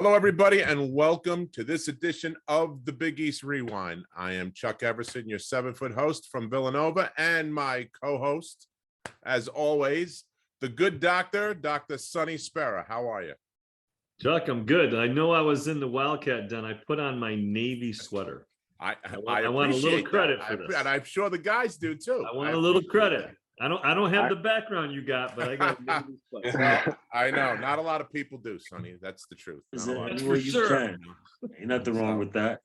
Hello, everybody, and welcome to this edition of the Big East Rewind. I am Chuck Everson, your 7-foot host from Villanova, and my co-host, as always, the good doctor, Dr. Sonny Sparrow. How are you? Chuck, I'm good. I know I was in the Wildcat Den. I put on my Navy sweater. I want a little credit that. for this. And I'm sure the guys do too. I want a little credit. I don't have the background you got, but I got a Navy sweater. Well, I know not a lot of people do, Sonny. That's the truth. That's for sure. Ain't nothing wrong with that.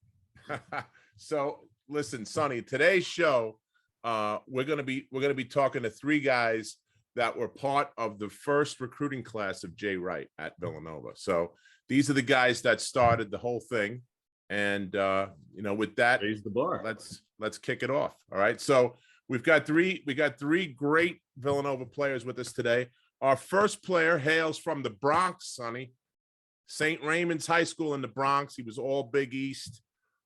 So listen, Sonny, today's show, we're gonna be talking to three guys that were part of the first recruiting class of Jay Wright at Villanova. So these are the guys that started the whole thing. And with that, Raise the bar. Let's kick it off. All right. So we got three great Villanova players with us today. Our first player hails from the Bronx, Sonny. St. Raymond's High School in the Bronx. He was all Big East.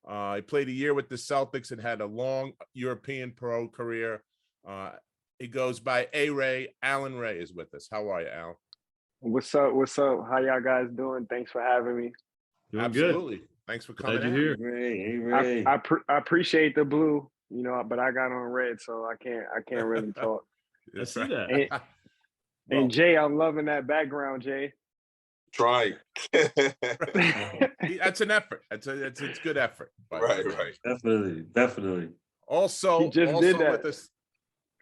He played a year with the Celtics and had a long European pro career. He goes by A-Ray. Allan Ray is with us. How are you, Al? What's up? How y'all guys doing? Thanks for having me. Doing Absolutely. Good. Thanks for coming. Glad you're Hey, here. Ray. I appreciate the blue, but I got on red, so I can't really talk. I see that. And Jay, I'm loving that background, Jay. Try. That's an effort. It's good effort. Right. Definitely. Also, He just did that. With us.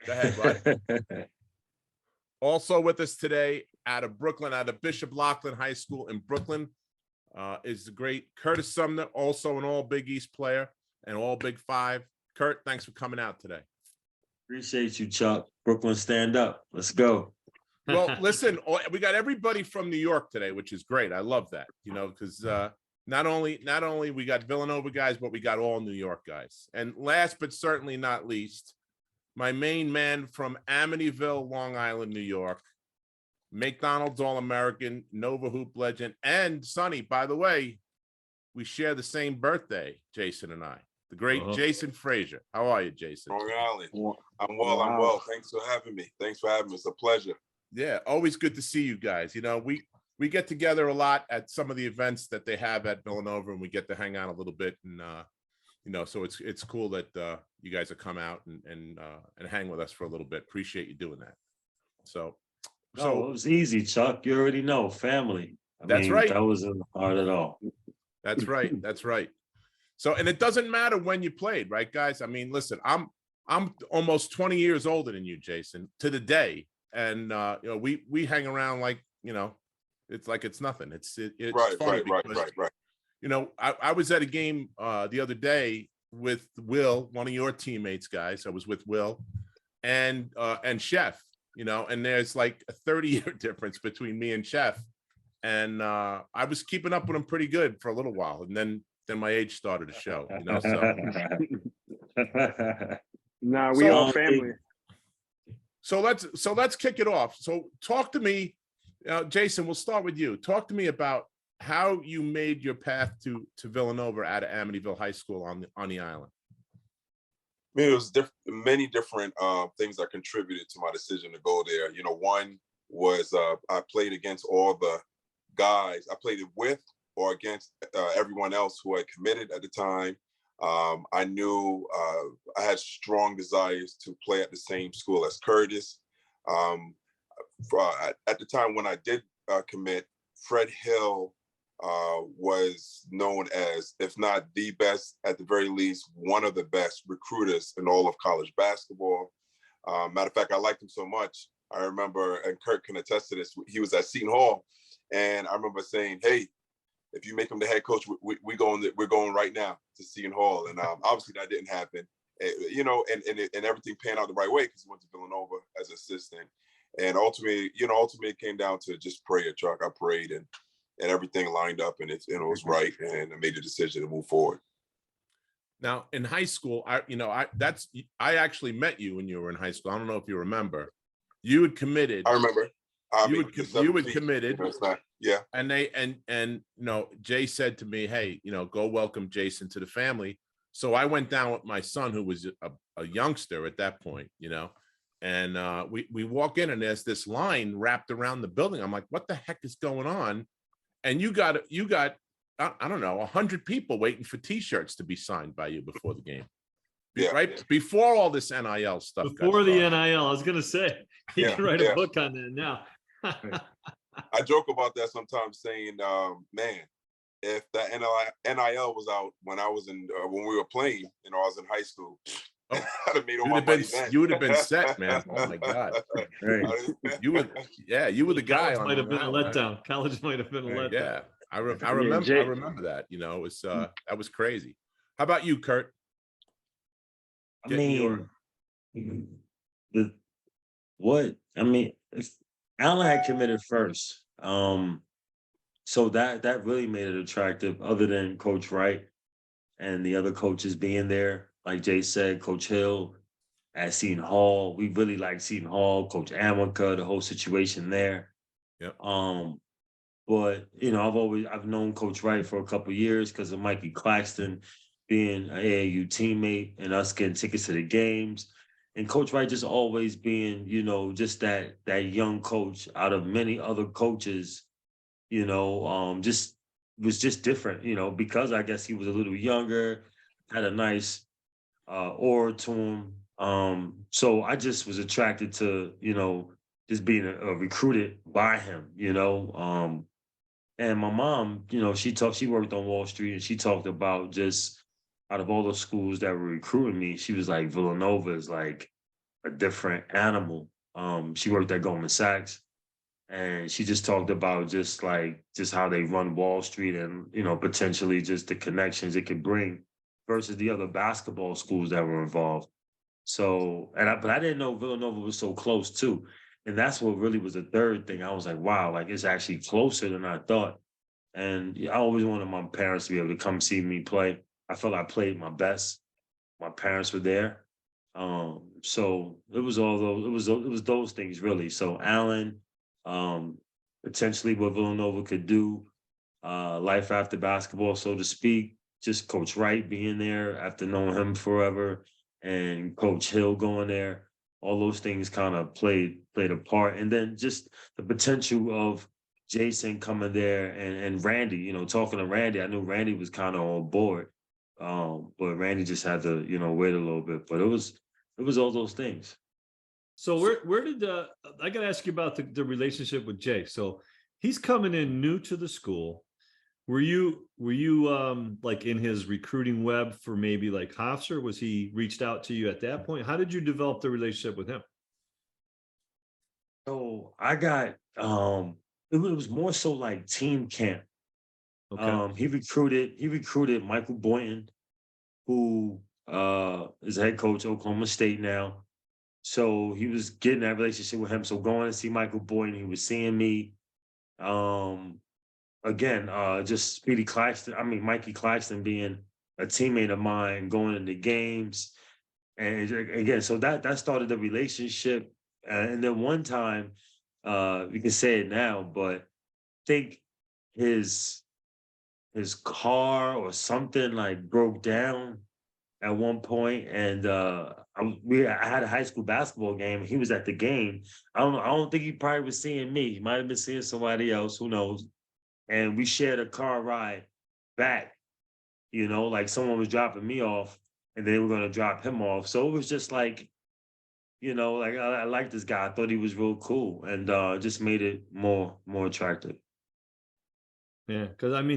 Go ahead, bud. Also with us today out of Brooklyn, out of Bishop Loughlin High School in Brooklyn, is the great Curtis Sumner, also an all Big East player and all Big Five. Kurt, thanks for coming out today. Appreciate you, Chuck. Brooklyn, stand up. Let's go. Well, listen, we got everybody from New York today, which is great. I love that, because not only we got Villanova guys, but we got all New York guys. And last but certainly not least, my main man from Amityville, Long Island, New York, McDonald's All-American, Nova Hoop legend, and Sonny, by the way, we share the same birthday, Jason and I, the great Jason Fraser. How are you, Jason? Long Island. I'm well. I'm well. Thanks for having me. It's a pleasure. Yeah, always good to see you guys. We get together a lot at some of the events that they have at Villanova, and we get to hang out a little bit. And so it's cool that you guys have come out and hang with us for a little bit. Appreciate you doing that. So it was easy, Chuck. You already know, family. That's right. That wasn't hard at all. That's right. That's right. So, and it doesn't matter when you played, right, guys? I mean, listen, I'm almost 20 years older than you, Jason, to the day. And we hang around like, it's like it's nothing. It's funny because, I was at a game the other day with Will, one of your teammates, guys. I was with Will and Chef, and there's like a 30-year difference between me and Chef. And I was keeping up with him pretty good for a little while, and then my age started to show. Nah, we all family. So let's kick it off. So talk to me, Jason. We'll start with you. Talk to me about how you made your path to Villanova out of Amityville High School on the island. I mean, it was many different things that contributed to my decision to go there. One was I played against all the guys. I played it with or against everyone else who had committed at the time. I knew I had strong desires to play at the same school as Curtis. At the time when I did commit, Fred Hill was known as, if not the best, at the very least, one of the best recruiters in all of college basketball. Matter of fact, I liked him so much. I remember, and Kurt can attest to this, he was at Seton Hall, and I remember saying, hey, if you make him the head coach, we're going right now to Seton Hall. And obviously that didn't happen, and everything panned out the right way because he went to Villanova as assistant. And ultimately, it came down to just prayer, Chuck. I prayed and everything lined up and it was right. And I made the decision to move forward. Now in high school, I actually met you when you were in high school. I don't know if you remember. You had committed. I remember. You had committed. Yeah. And Jay said to me, hey, go welcome Jason to the family. So I went down with my son, who was a youngster at that point, and we walk in and there's this line wrapped around the building. I'm like, what the heck is going on? and you got I don't know 100 people waiting for T-shirts to be signed by you before the game. Yeah. Right before all this NIL stuff. Before the started. NIL, I was gonna say you Yeah, can write yeah. a book on that now. I joke about that sometimes, saying, man, if the NIL was out when I was when we were playing, I was in high school, Oh, I'd have made all my money then. you would have been set, man. Oh my God. Right. You were the guy College on might have been a that one. letdown. College might have been a letdown. Yeah, I Yeah, remember. Jay- I remember that. It was that was crazy. How about you, Kurt? I Getting mean, your- if Allen had committed first, so that really made it attractive, other than Coach Wright and the other coaches being there. Like Jay said, Coach Hill at Seton Hall. We really like Seton Hall, Coach Amica, the whole situation there. Yep. But I've known Coach Wright for a couple of years because of Mikey Claxton being an AAU teammate and us getting tickets to the games. And Coach Wright just always being, just that young coach out of many other coaches, just was just different, because I guess he was a little younger, had a nice aura to him. So I just was attracted to, just being recruited by him, and my mom, she worked on Wall Street, and she talked about, just out of all the schools that were recruiting me, she was like, Villanova is like a different animal. She worked at Goldman Sachs, and she just talked about just how they run Wall Street, and potentially just the connections it could bring versus the other basketball schools that were involved. So, but I didn't know Villanova was so close too. And that's what really was the third thing. I was like, wow, like it's actually closer than I thought. And I always wanted my parents to be able to come see me play. I felt I played my best. My parents were there. So it was all those, it was those things really. So Allen, potentially what Villanova could do, life after basketball, so to speak, just Coach Wright being there after knowing him forever, and Coach Hill going there. All those things kind of played a part. And then just the potential of Jason coming there, and Randy, talking to Randy. I knew Randy was kind of on board. But Randy just had to, wait a little bit. But it was all those things. So where did I got to ask you about the relationship with Jay? So he's coming in new to the school. Were you like in his recruiting web for maybe like Hofstra? Was he reached out to you at that point? How did you develop the relationship with him? So I got it was more so like team camp. Okay. He recruited Michael Boynton, who is head coach Oklahoma State now. So he was getting that relationship with him. So going to see Michael Boynton, he was seeing me. Again, just Speedy Claxton, Mikey Claxton being a teammate of mine, going into games. And again, so that started the relationship. And then one time, we can say it now, but I think his car or something like broke down at one point, and I had a high school basketball game. He was at the game. I don't think he probably was seeing me. He might have been seeing somebody else. Who knows? And we shared a car ride back. Like someone was dropping me off, and they were going to drop him off. So it was just like, like I liked this guy. I thought he was real cool, and just made it more attractive. Yeah, because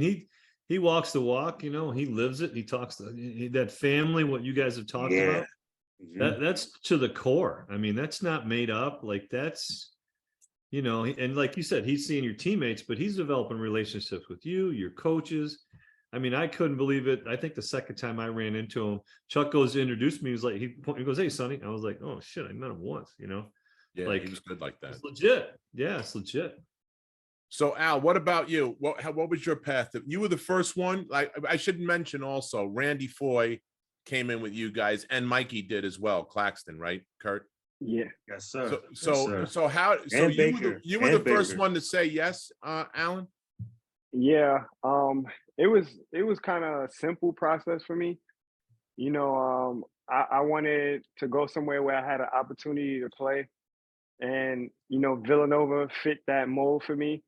he walks the walk. He lives it. He talks that family. What you guys have talked about. Mhm. That's to the core. That's not made up. Like that's, and like you said, he's seeing your teammates, but he's developing relationships with you, your coaches. I couldn't believe it. I think the second time I ran into him, Chuck goes to introduce me. He was like, he goes, "Hey, Sonny." I was like, "Oh shit, I met him once." Yeah, like he was good like that. It's legit. Yeah, it's legit. So Al, what about you? What was your path? You were the first one. Like I should mention also, Randy Foy came in with you guys, and Mikey did as well. Claxton, right, Kurt? Yeah. Yes, sir. So Yes, so sir. so how? So And Baker. you were And the first Baker. one to say yes, Alan. Yeah. It was kind of a simple process for me. I wanted to go somewhere where I had an opportunity to play, and Villanova fit that mold for me.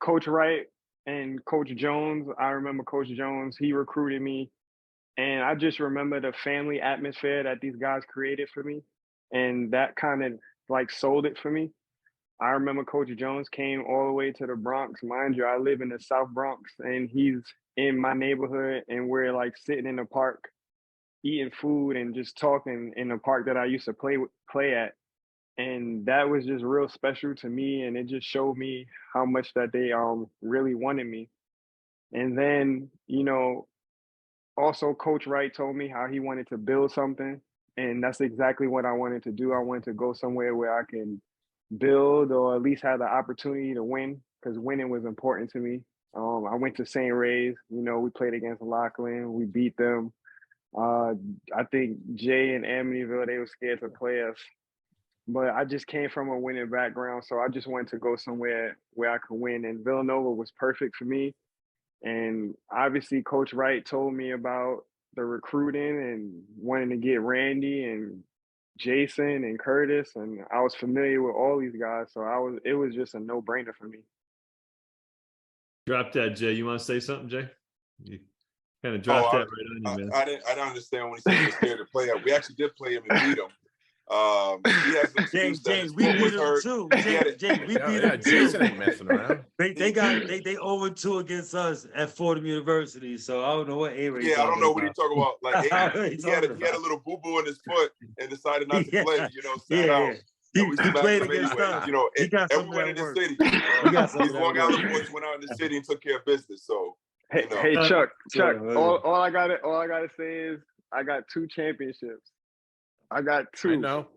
Coach Wright and Coach Jones. I remember Coach Jones, he recruited me. And I just remember the family atmosphere that these guys created for me. And that kind of like sold it for me. I remember Coach Jones came all the way to the Bronx. Mind you, I live in the South Bronx and he's in my neighborhood and we're like sitting in the park, eating food and just talking in the park that I used to play at. And that was just real special to me. And it just showed me how much that they really wanted me. And then, also Coach Wright told me how he wanted to build something. And that's exactly what I wanted to do. I wanted to go somewhere where I can build or at least have the opportunity to win, because winning was important to me. I went to St. Ray's, we played against Lachlan, we beat them. I think Jay and Amityville, they were scared to play us. But I just came from a winning background, so I just wanted to go somewhere where I could win. And Villanova was perfect for me. And obviously, Coach Wright told me about the recruiting and wanting to get Randy and Jason and Curtis, and I was familiar with all these guys, so it was just a no-brainer for me. Drop that, Jay. You want to say something, Jay? You kind of dropped that right on you, man. I didn't understand when he said he was scared to play. We actually did play him and beat him. He has an excuse that his we foot beat was him hurt. too. Jay, We beat him Jason too. ain't messing around. They 0-2 against us at Fordham University. So I don't know what A-Ray. Yeah, I don't know what he talking about. Like he had a about. little boo-boo in his foot and decided not to play. Sat Yeah. out. He smacked played him against us. He got some of everyone that in the work. city. He got some of These that Long work. Island boys went out in the city and took care of business. So Hey, Chuck, So, all I gotta say is I got 2 championships. I got 2. I know.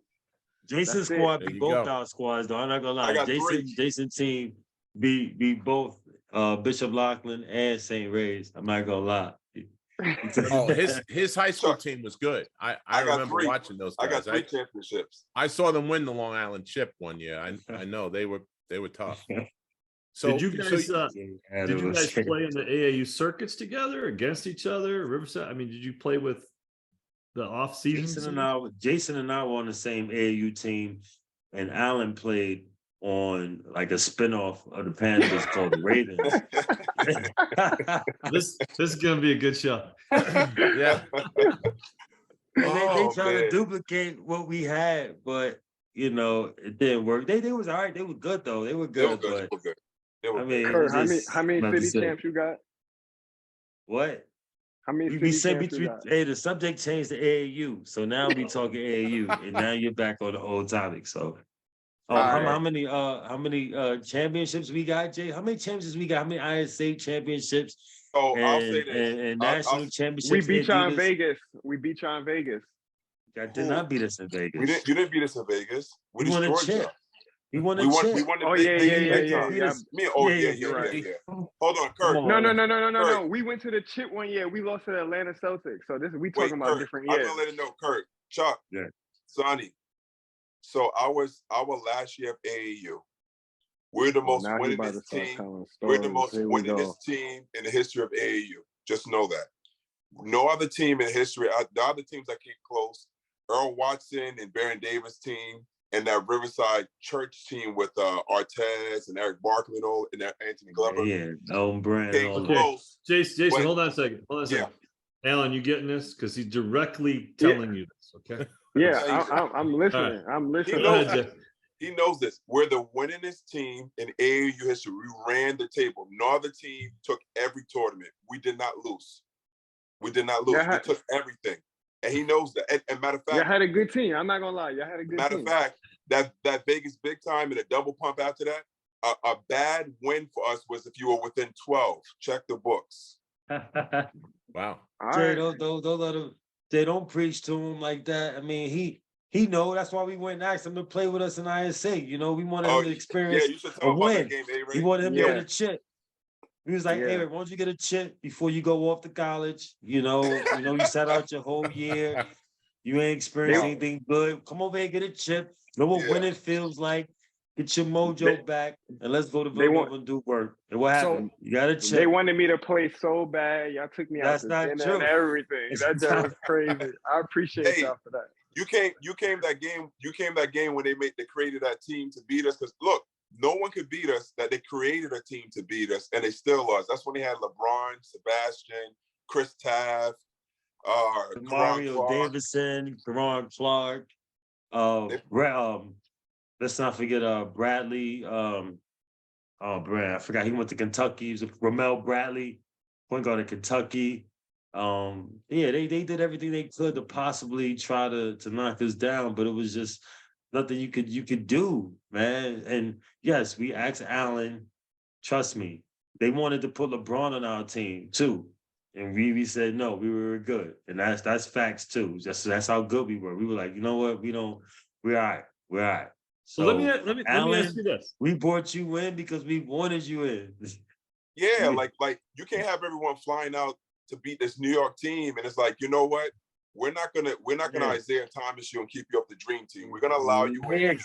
Jason's That's it. squad There beat you both go. our squads, though. I'm not gonna lie. I got 3. Jason team beat both Bishop Lachlan and St. Ray's. I'm not gonna lie. Oh, his high school team was good. I got remember 3. watching those guys. I got 3 championships. I saw them win the Long Island Chip one year. I know they were tough. So did you guys play in the AAU circuits together, against each other, Riverside? I mean, did you play with the off season? Jason and I were on the same AAU team, and Allan played on like a spinoff of the Panthers called the Ravens. This is gonna be a good show. yeah. They try to duplicate what we had, but it didn't work. They was all right. They were good though. They were good. I mean, Kurt, how many city champs you got? What? How many we city said champs you got? hey, the subject changed to AAU, so now we talking AAU, and now you're back on the old topic. So, how many championships we got, Jay? How many championships we got? How many ISA championships? Oh, I'll say this. And national championships. We beat y'all in Vegas. That did not beat us in Vegas. You didn't beat us in Vegas. We won a chip. We won a chip. We won the big time. Yeah. Hold on, Kurt. No. We went to the chip one year. We lost to the Atlanta Celtics. So we talking about Kurt, different years. I'm gonna let it know, Kurt, Chuck, Sonny. So our last year of AAU. We're the most winningest team. We're the most winningest team in the history of AAU. Just know that. No other team in history. The other teams that came close, Earl Watson and Baron Davis team, and that Riverside Church team with Artez and Eric Barkley and all, and Anthony Glover. Yeah, Elton Brand. Close. Jason, hold on a second. Alan, you getting this? Because he's directly telling you this, okay? Yeah, I'm listening. Right. I'm listening. He knows this. We're the winningest team in AAU history. We ran the table. No other team took every tournament. We did not lose. We did not lose. We took everything. And he knows that. And matter of fact, y'all had a good team. I'm not gonna lie. Y'all had a good team. Matter of fact, that Vegas big time and a double pump after that, a bad win for us was if you were within 12. Check the books. Wow. Jay, don't let him. They don't preach to him like that. I mean, he know. That's why we went and asked him to play with us in ISA. We wanted him to experience a win. We wanted him to get a chip. He was like, hey, why don't you get a chip before you go off to college? You sat out your whole year. You ain't experienced anything good. Come over here, get a chip. Know what winning feels like. Get your mojo back, and let's go to Villanova and do work. And what happened? You got a chip. They wanted me to play so bad. Y'all took me out to dinner and everything. That just was crazy. I appreciate y'all for that. You came that game when they created that team to beat us. Because look, no one could beat us, that they created a team to beat us, and they still lost. That's when they had LeBron, Sebastian, Chris Taft, Karan Mario Clark. Davidson, Karan Clark, let's not forget Bradley. I forgot he went to Kentucky. He was Ramel Bradley, point guard in Kentucky. Yeah, they did everything they could to possibly try to knock us down, but it was just nothing you could do, man. And yes, we asked Allen, trust me, they wanted to put LeBron on our team too. And we said no, we were good. And that's facts too. That's how good we were. We were like, you know what, we're all right. We're all right. So let me ask you this. We brought you in because we wanted you in. Yeah, like you can't have everyone flying out to beat this New York team, and it's like, you know what? We're not gonna Isaiah Thomas you and keep you off the dream team. We're gonna allow you in.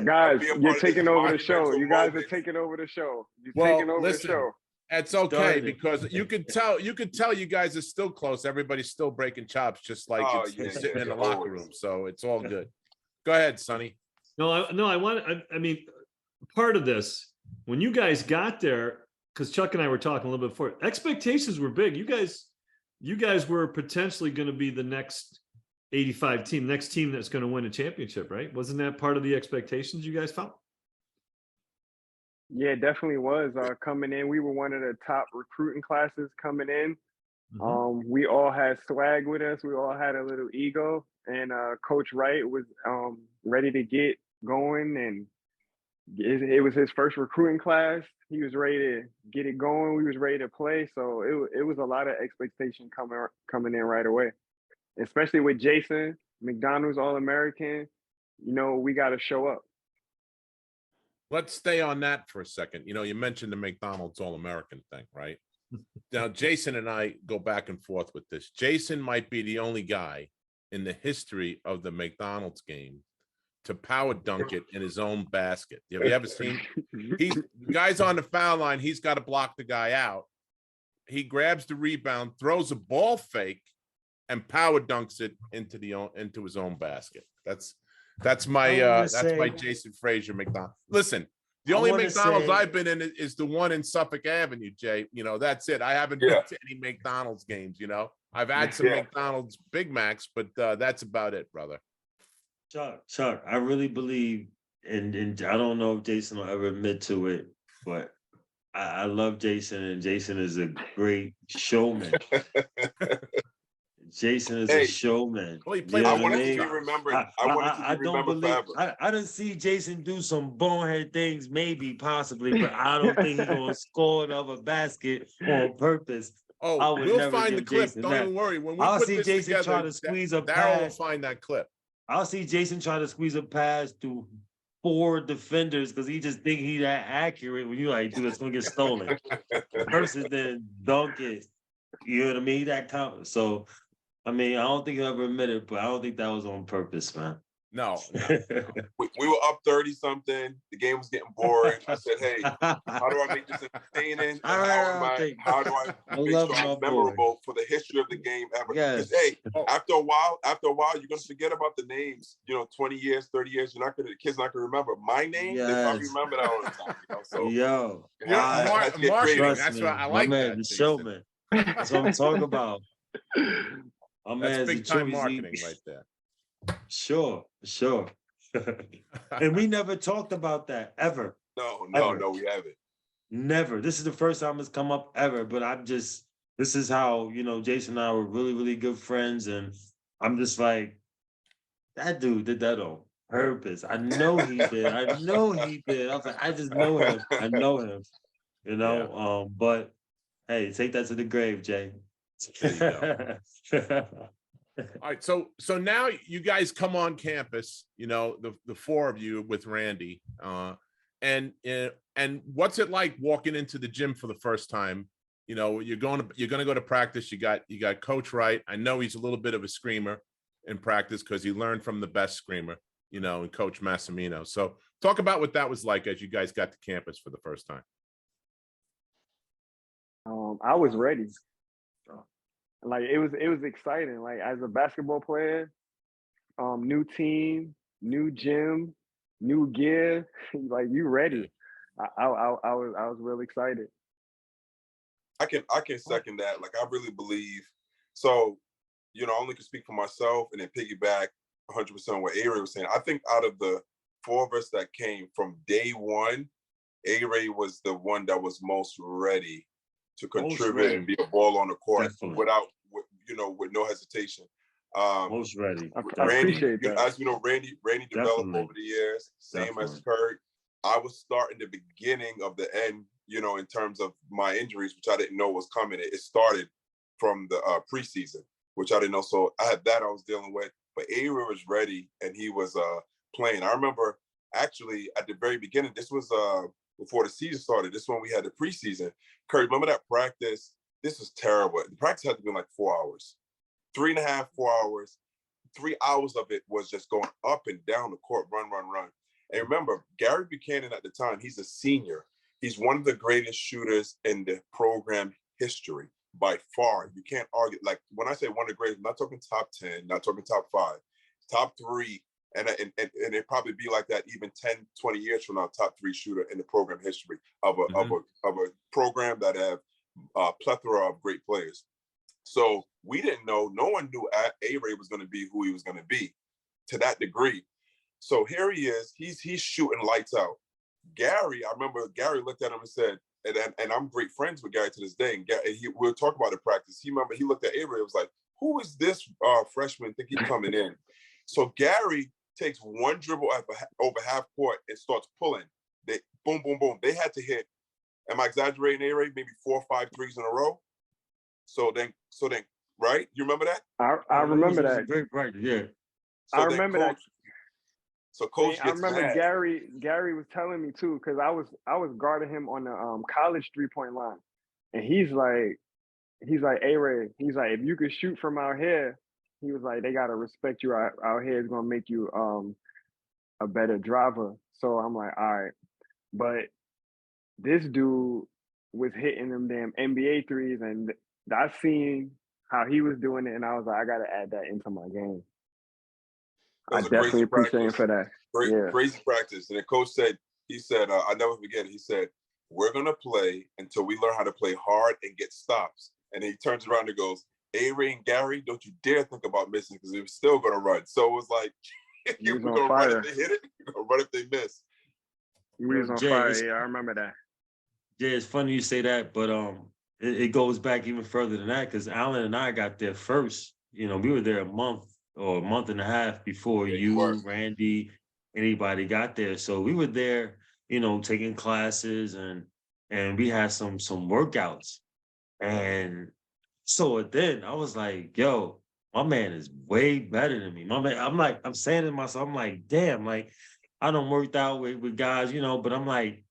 Guys, you're taking over the show. You guys are taking over the show. You're taking over the show. It's okay because you could tell you guys are still close. Everybody's still breaking chops, just like it's sitting in the locker room. So it's all good. Go ahead, Sonny. I mean, part of this, when you guys got there, because Chuck and I were talking a little bit before, expectations were big. You guys were potentially going to be the next 85 team, next team that's going to win a championship, right? Wasn't that part of the expectations you guys felt? Yeah, it definitely was. Coming in, we were one of the top recruiting classes coming in. Mm-hmm. We all had swag with us. We all had a little ego, and Coach Wright was ready to get going, and it was his first recruiting class. He was ready to get it going. We was ready to play. So it was a lot of expectation coming in right away, especially with Jason, McDonald's All-American. You know, we got to show up. Let's stay on that for a second. You know, you mentioned the McDonald's All-American thing, right? Now, Jason and I go back and forth with this. Jason might be the only guy in the history of the McDonald's game to power dunk it in his own basket. Have you ever seen? The guy's on the foul line. He's got to block the guy out. He grabs the rebound, throws a ball fake, and power dunks it into his own basket. That's my Jason Fraser McDonald. Listen, the only McDonald's I've been in is the one in Suffolk Avenue, Jay. You know, that's it. I haven't been to any McDonald's games. You know, I've had some McDonald's Big Macs, but that's about it, brother. Chuck, I really believe, and I don't know if Jason will ever admit to it, but I love Jason, and Jason is a great showman. Jason is a showman. Well, I want it to be remembered. I don't believe forever. I didn't see Jason do some bonehead things, maybe, possibly, but I don't think he's gonna score another basket on purpose. Oh, we'll find the clip. Don't even worry. When we I'll put see this Jason together, try to squeeze a Darryl pass. will find that clip. I'll see Jason try to squeeze a pass through 4 defenders because he just think he that accurate when you like, dude, it's gonna get stolen. Versus then dunk it. You know what I mean? That count. So I mean, I don't think he'll ever admit it, but I don't think that was on purpose, man. No. We were up 30-something. The game was getting boring. I said, hey, how do I make this entertaining? And how do I make sure I'm memorable for the history of the game ever? Because, hey, after a while, you're going to forget about the names. You know, 20 years, 30 years, the kids not going to remember. My name, they probably remember that all the time. You know? So, marketing, that's what I like. My man, the showman. That's what I'm talking about. That's big time marketing right there. Sure. And we never talked about that ever. No, we haven't. Never. This is the first time it's come up ever, but this is how, you know, Jason and I were really, really good friends. And I'm just like, that dude did that on purpose. I know he did. I was like, I just know him. I know him, you know? But hey, take that to the grave, Jay. There you go. All right, so now you guys come on campus, you know, the 4 of you with Randy, and what's it like walking into the gym for the first time? You know, you're gonna go to practice. You got Coach Wright. I know he's a little bit of a screamer in practice because he learned from the best screamer, you know, and Coach Massimino. So talk about what that was like as you guys got to campus for the first time. I was ready. Like it was exciting. Like as a basketball player, new team, new gym, new gear. Like, you ready. I was real excited. I can second that. Like, I really believe. So, I only can speak for myself and then piggyback 100% on what A-Ray was saying. I think out of the four of us that came from day one, A-Ray was the one that was most ready to contribute and be a ball on the court with no hesitation. Most ready. I Randy, appreciate that. as you know, Randy developed Definitely. over the years. Same as Definitely. Kurt. I was starting the beginning of the end, in terms of my injuries, which I didn't know was coming. It started from the preseason, which I didn't know. So I had that I was dealing with. But A-Ray was ready and he was playing. I remember actually at the very beginning, this was before the season started. This one we had the preseason. Kurt, remember that practice? This was terrible. The practice had to be like 4 hours. 3.5, 4 hours. 3 hours of it was just going up and down the court, run. And remember, Gary Buchanan at the time, he's a senior. He's one of the greatest shooters in the program history by far. You can't argue. Like, when I say one of the greatest, I'm not talking top 10, not talking top 5, top 3. And it'd probably be like that even 10, 20 years from now, top 3 shooter in the program history of a program that have a plethora of great players. So we didn't know, no one knew A-Ray was going to be who he was going to be to that degree. So here he is, he's shooting lights out. Gary, I remember Gary looked at him and said, and I'm great friends with Gary to this day, and we'll talk about the practice. He looked at A-Ray and was like, who is this freshman think he's coming in? So Gary takes one dribble over half court and starts pulling. They boom, boom, boom. They had to hit, am I exaggerating, A-Ray? Maybe 4 or 5 threes in a row. So then, right? You remember that? I remember that. Great practice, yeah. So I remember that. So coach I gets remember mad. Gary was telling me too, because I was guarding him on the college 3-point line, and he's like, A-Ray, he's like, if you could shoot from out here, he was like, they gotta respect you out here. It's gonna make you a better driver. So I'm like, all right, but this dude was hitting them damn NBA threes, and I seen how he was doing it, and I was like, I gotta add that into my game. I definitely appreciate him for that. Crazy practice. And the coach said, I'll never forget it. He said, we're going to play until we learn how to play hard and get stops. And then he turns around and goes, A-Ray and Gary, don't you dare think about missing because we're still going to run. So it was like, we're going to run if they hit it, we're going to run if they miss. He was on fire. Yeah, I remember that. Yeah, it's funny you say that, but it goes back even further than that because Allan and I got there first. We were there a month or a month and a half before Randy, anybody got there. So we were there, taking classes and we had some workouts. And so then I was like, yo, my man is way better than me. My man, I'm saying to myself, I'm like, damn, like I done worked out with guys, but I'm like,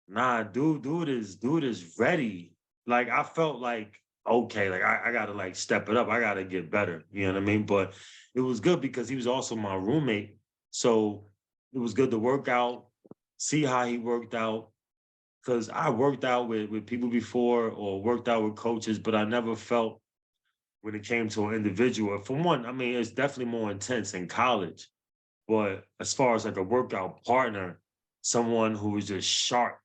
nah, dude is ready. Like I felt like, okay, like I gotta like step it up. I gotta get better. You know what I mean? But it was good because he was also my roommate. So it was good to work out, see how he worked out. Because I worked out with people before or worked out with coaches, but I never felt when it came to an individual. For one, I mean, it's definitely more intense in college. But as far as like a workout partner, someone who was just sharp,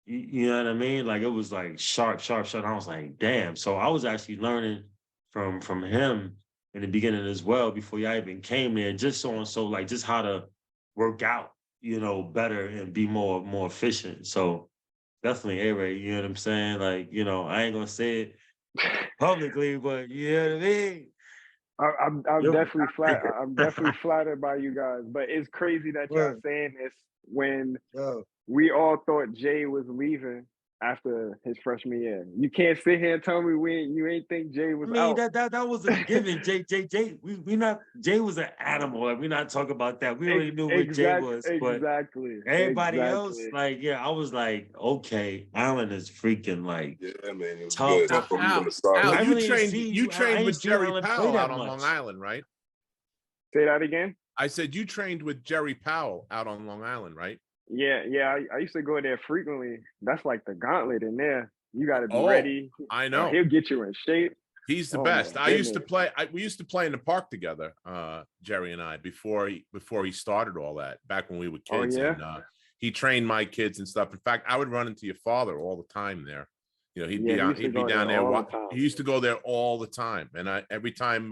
you know what I mean? Like it was like sharp. And I was like, damn. So I was actually learning from him in the beginning as well before y'all even came there, just like just how to work out, better and be more efficient. So definitely A-Ray, you know what I'm saying? Like, I ain't gonna say it publicly, but you know what I mean? I'm definitely flattered by you guys, but it's crazy that y'all saying this when we all thought Jay was leaving after his freshman year. You can't sit here and tell me you ain't think Jay was out. That was a given. Jay was an animal. Like we're not talking about that. We already knew what Jay was. But everybody else, like, I was like, okay, Allan is freaking like man, it was tough. good. Al, you trained with Jerry Powell out on Long Island, right? Say that again. I said you trained with Jerry Powell out on Long Island, right? Yeah. I used to go there frequently. That's like the gauntlet in there. You got to be ready. I know. He'll get you in shape. He's the Oh, best. my I used to goodness. play. We used to play in the park together, Jerry and I, before he started all that. Back when we were Oh, kids, yeah? and he trained my kids and stuff. In fact, I would run into your father all the time there. You know, Yeah, he used to he'd be go down there there. all the time. He used to go there all the time, and every time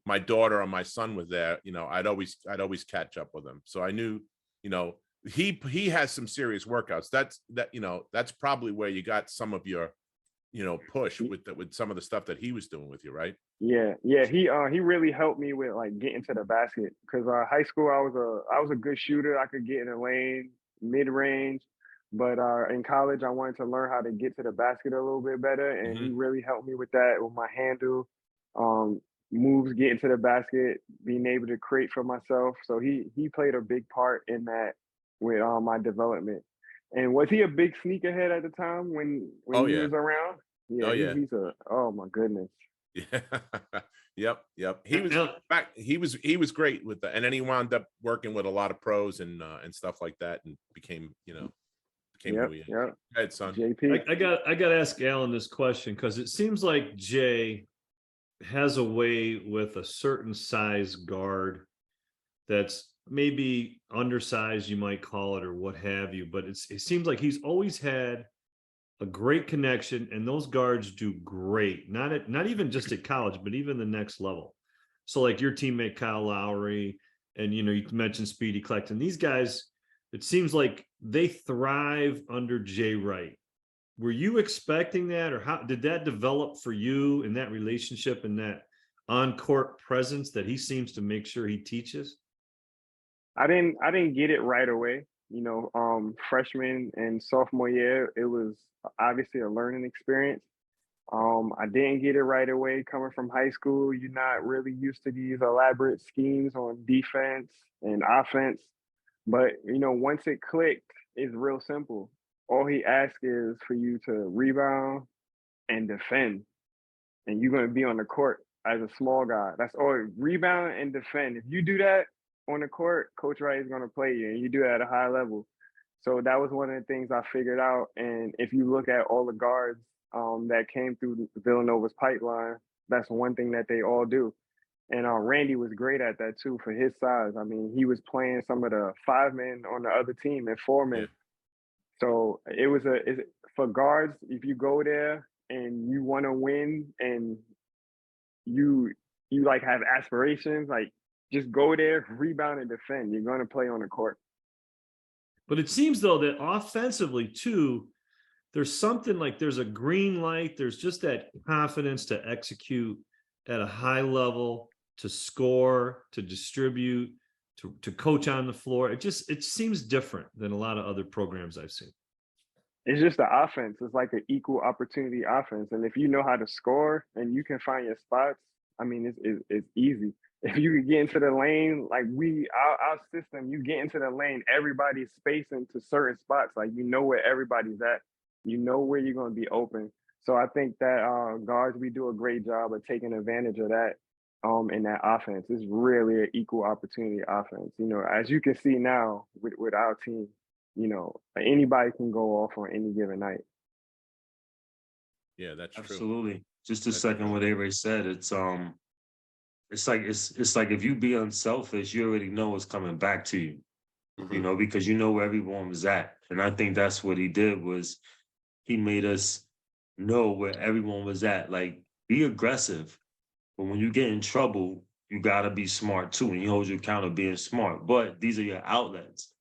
my daughter or my son was there, you know, I'd always catch up with him. So I knew, you know, he has some serious workouts. That's probably where you got some of your, you know, push with some of the stuff that he was doing with you, right? Yeah, yeah, he really helped me with like getting to the basket because high school I was a good shooter. I could get in the lane, mid range, but in college I wanted to learn how to get to the basket a little bit better, and he Mhm. really helped me with that with my handle, um, moves, getting to the basket, being able to create for myself. So he played a big part in that with my development. And was he a big sneakerhead at the time when Oh you yeah. was around? Oh Yeah, yeah. he's a oh my goodness. Yeah. Yep. He was great with that. And then he wound up working with a lot of pros and stuff like that and became who Yep, he is. yep. Go ahead, son. JP. I got to ask Alan this question because it seems like Jay has a way with a certain size guard that's maybe undersized, you might call it, or what have you. But it seems like he's always had a great connection, and those guards do great. Not even just at college, but even the next level. So, like your teammate Kyle Lowry, and you mentioned Speedy Claxton. These guys, it seems like they thrive under Jay Wright. Were you expecting that, or how did that develop for you in that relationship and that on-court presence that he seems to make sure he teaches? I didn't get it right away. Freshman and sophomore year, it was obviously a learning experience. I didn't get it right away coming from high school. You're not really used to these elaborate schemes on defense and offense. But once it clicked, it's real simple. All he asks is for you to rebound and defend, and you're going to be on the court as a small guy. That's all. Rebound and defend. If you do that on the court, Coach Wright is going to play you, and you do that at a high level. So that was one of the things I figured out. And if you look at all the guards that came through Villanova's pipeline, that's one thing that they all do. And Randy was great at that too for his size. I mean, he was playing some of the 5 men on the other team and 4 men. Yeah. So for guards, if you go there and you want to win and you like have aspirations, like just go there, rebound and defend. You're going to play on the court. But it seems though that offensively too, there's something like there's a green light. There's just that confidence to execute at a high level, to score, to distribute, to coach on the floor. It seems different than a lot of other programs I've seen. It's just the offense. It's like an equal opportunity offense. And if you know how to score and you can find your spots, I mean, it's easy. If you could get into the lane, like our system, you get into the lane, everybody's spacing to certain spots. Like, you know where everybody's at. You know where you're going to be open. So I think that guards, we do a great job of taking advantage of that in that offense. It's really an equal opportunity offense. As you can see now with our team, anybody can go off on any given night. Yeah, that's true. Absolutely. Just to That's second true. what Avery said, it's like if you be unselfish, you already know what's coming back to you. Mhm. Because you know where everyone was at. And I think that's what he did was he made us know where everyone was at. Like, be aggressive. But when you get in trouble, you gotta be smart too. And he holds you accountable being smart. But these are your outlets.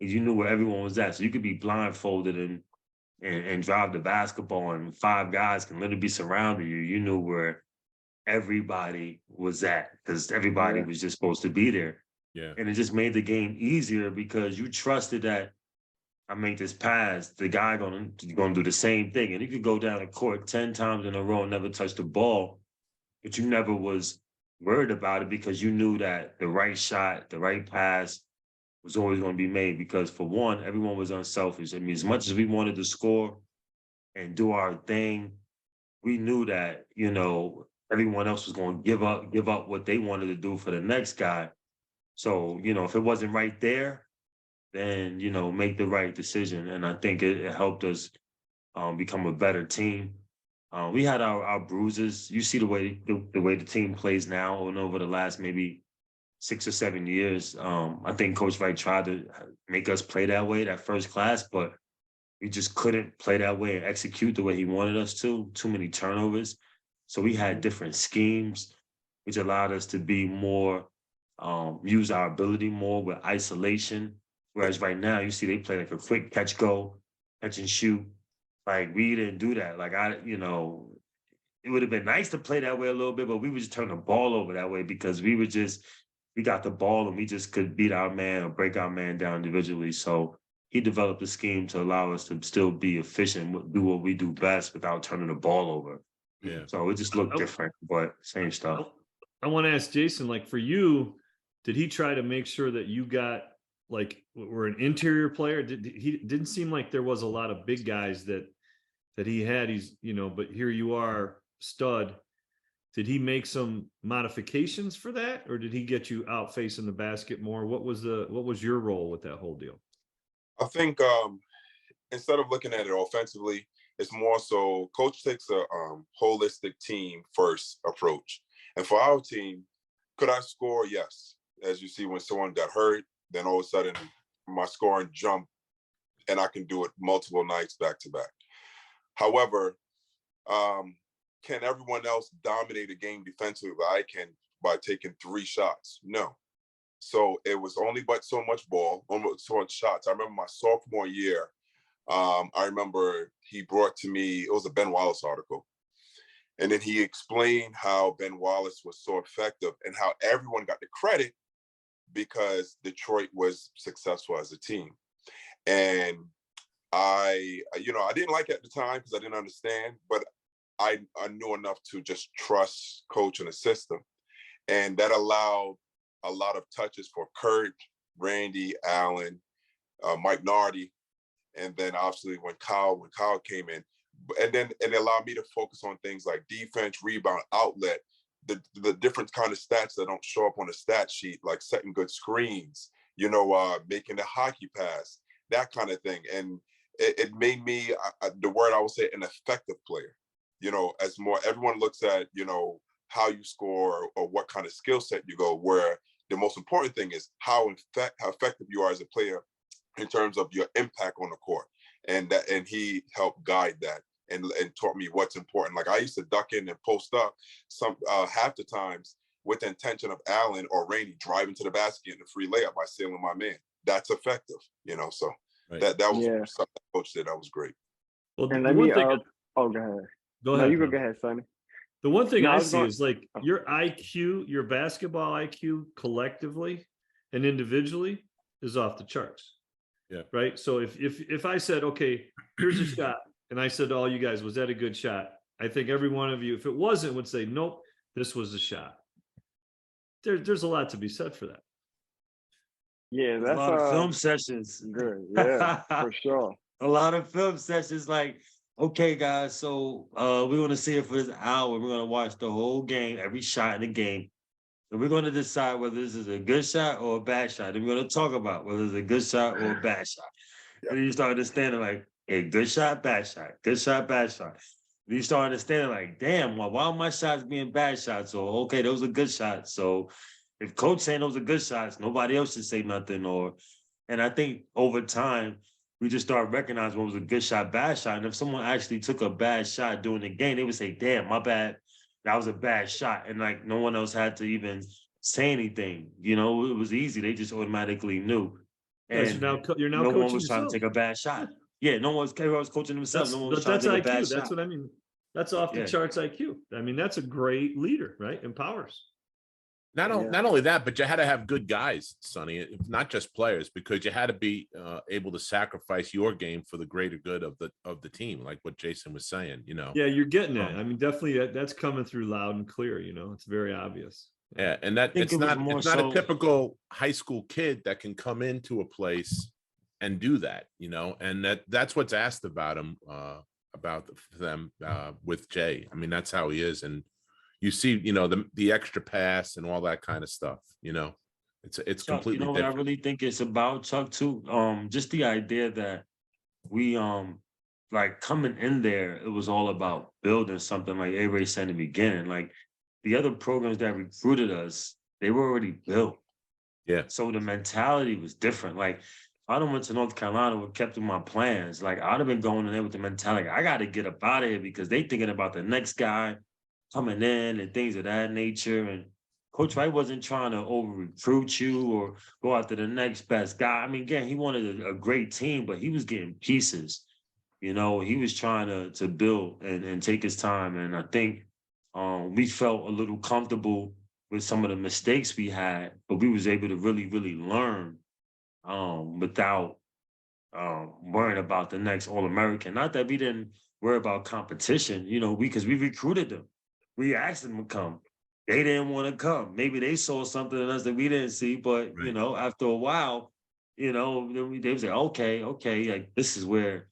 And you knew where everyone was at. So you could be blindfolded and drive the basketball and 5 guys can literally be surrounding you. You knew where everybody was at because everybody Yeah. was just supposed to be there. Yeah. And it just made the game easier because you trusted that I make this pass, the guy gonna do the same thing. And he could go down the court 10 times in a row and never touch the ball, but you never was worried about it because you knew that the right shot, the right pass was always going to be made because for one, everyone was unselfish. I mean, as much as we wanted to score and do our thing, we knew that, everyone else was going to give up what they wanted to do for the next guy. So, if it wasn't right there, then, make the right decision. And I think it helped us become a better team. We had our bruises. You see the way the team plays now, and over the last maybe 6 or 7 years. I think Coach Wright tried to make us play that way, that first class, but we just couldn't play that way and execute the way he wanted us to. Too many turnovers. So we had different schemes, which allowed us to be more, use our ability more with isolation. Whereas right now, you see they play like a quick catch and shoot. Like we didn't do that. Like it would have been nice to play that way a little bit, but we would just turn the ball over that way because we got the ball and we just could beat our man or break our man down individually. So he developed a scheme to allow us to still be efficient, do what we do best without turning the ball over. Yeah. So it just looked different, but same stuff. I want to ask Jason, like for you, did he try to make sure that you got like were an interior player? He didn't seem like there was a lot of big guys that he had. He's, but here you are, stud. Did he make some modifications for that, or did he get you out facing the basket more? What was your role with that whole deal? I think instead of looking at it offensively, it's more so coach takes a holistic team first approach. And for our team, could I score? Yes. As you see, when someone got hurt, then all of a sudden my scoring jumped and I can do it multiple nights back to back. However, can everyone else dominate a game defensively? I can by taking 3 shots. No. So it was only but so much ball, almost so much shots. I remember my sophomore year, I remember he brought to me, it was a Ben Wallace article. And then he explained how Ben Wallace was so effective and how everyone got the credit because Detroit was successful as a team. And I didn't like it at the time because I didn't understand, but I knew enough to just trust coach and the system. And that allowed a lot of touches for Kurt, Randy, Allen, Mike Nardi. And then obviously when Kyle came in, and then it allowed me to focus on things like defense, rebound, outlet, the different kind of stats that don't show up on the stat sheet, like setting good screens, making the hockey pass, that kind of thing. And it made me, the word I would say, an effective player. As more everyone looks at, how you score or what kind of skill set you go, where the most important thing is how effective you are as a player in terms of your impact on the court. And he helped guide that and taught me what's important. Like I used to duck in and post up some half the times with the intention of Allen or Rainey driving to the basket in a free layup by sailing my man. That's effective, so right. that was something the coach did. That was great. Well, and let me, go ahead. Go ahead. No, go ahead, Sonny. The one thing I see is like your IQ, your basketball IQ collectively and individually is off the charts. Yeah. Right. So if I said, okay, here's a shot, and I said to all you guys, was that a good shot? I think every one of you, if it wasn't, would say, nope, this was a shot. There's a lot to be said for that. Yeah, that's a lot of film sessions. Good. Yeah, for sure. A lot of film sessions like, okay, guys, so we're going to see it for this hour. We're going to watch the whole game, every shot in the game. And we're going to decide whether this is a good shot or a bad shot. And we're going to talk about whether it's a good shot or a bad shot. And then you start understanding like, hey, good shot, bad shot, good shot, bad shot. And you start understanding like, damn, well, why are my shots being bad shots? Or, okay, those are good shots. So if coach saying those are good shots, nobody else should say nothing. And I think over time, we just start recognizing what was a good shot, bad shot. And if someone actually took a bad shot during the game, they would say, damn, my bad. That was a bad shot. And like no one else had to even say anything. It was easy. They just automatically knew. And you're now no coaching one was trying yourself. to take a bad shot. Yeah, no one was coaching themselves. No one was trying to take a bad shot. That's what I mean. That's off the charts IQ. I mean, that's a great leader, right? Empowers. Not only that, but you had to have good guys, Sonny, not just players, because you had to be able to sacrifice your game for the greater good of the team, like what Jason was saying. Yeah, you're getting that. I mean, definitely that's coming through loud and clear. It's very obvious. Yeah, and that it's not a typical high school kid that can come into a place and do that. And that's what's asked about him, about them with Jay. I mean, that's how he is, and you see, the extra pass and all that kind of stuff. It's Chuck, completely what different. I really think it's about, Chuck, too. Just the idea that we like coming in there, it was all about building something like A-Ray said in the beginning. Like the other programs that recruited us, they were already built. Yeah. So the mentality was different. Like if I'd have went to North Carolina would kept in my plans. Like I'd have been going in there with the mentality, I got to get up out of here because they thinking about the next guy coming in and things of that nature. And Coach Wright wasn't trying to over recruit you or go after the next best guy. I mean, again, he wanted a great team, but he was getting pieces. You know, he was trying to build and take his time. And I think we felt a little comfortable with some of the mistakes we had, but we was able to really, really learn without worrying about the next All-American. Not that we didn't worry about competition, you know, because we recruited them. We asked them to come. They didn't want to come. Maybe they saw something in us that we didn't see, but you Right. know, after a while, you know, they was like, okay, like this is where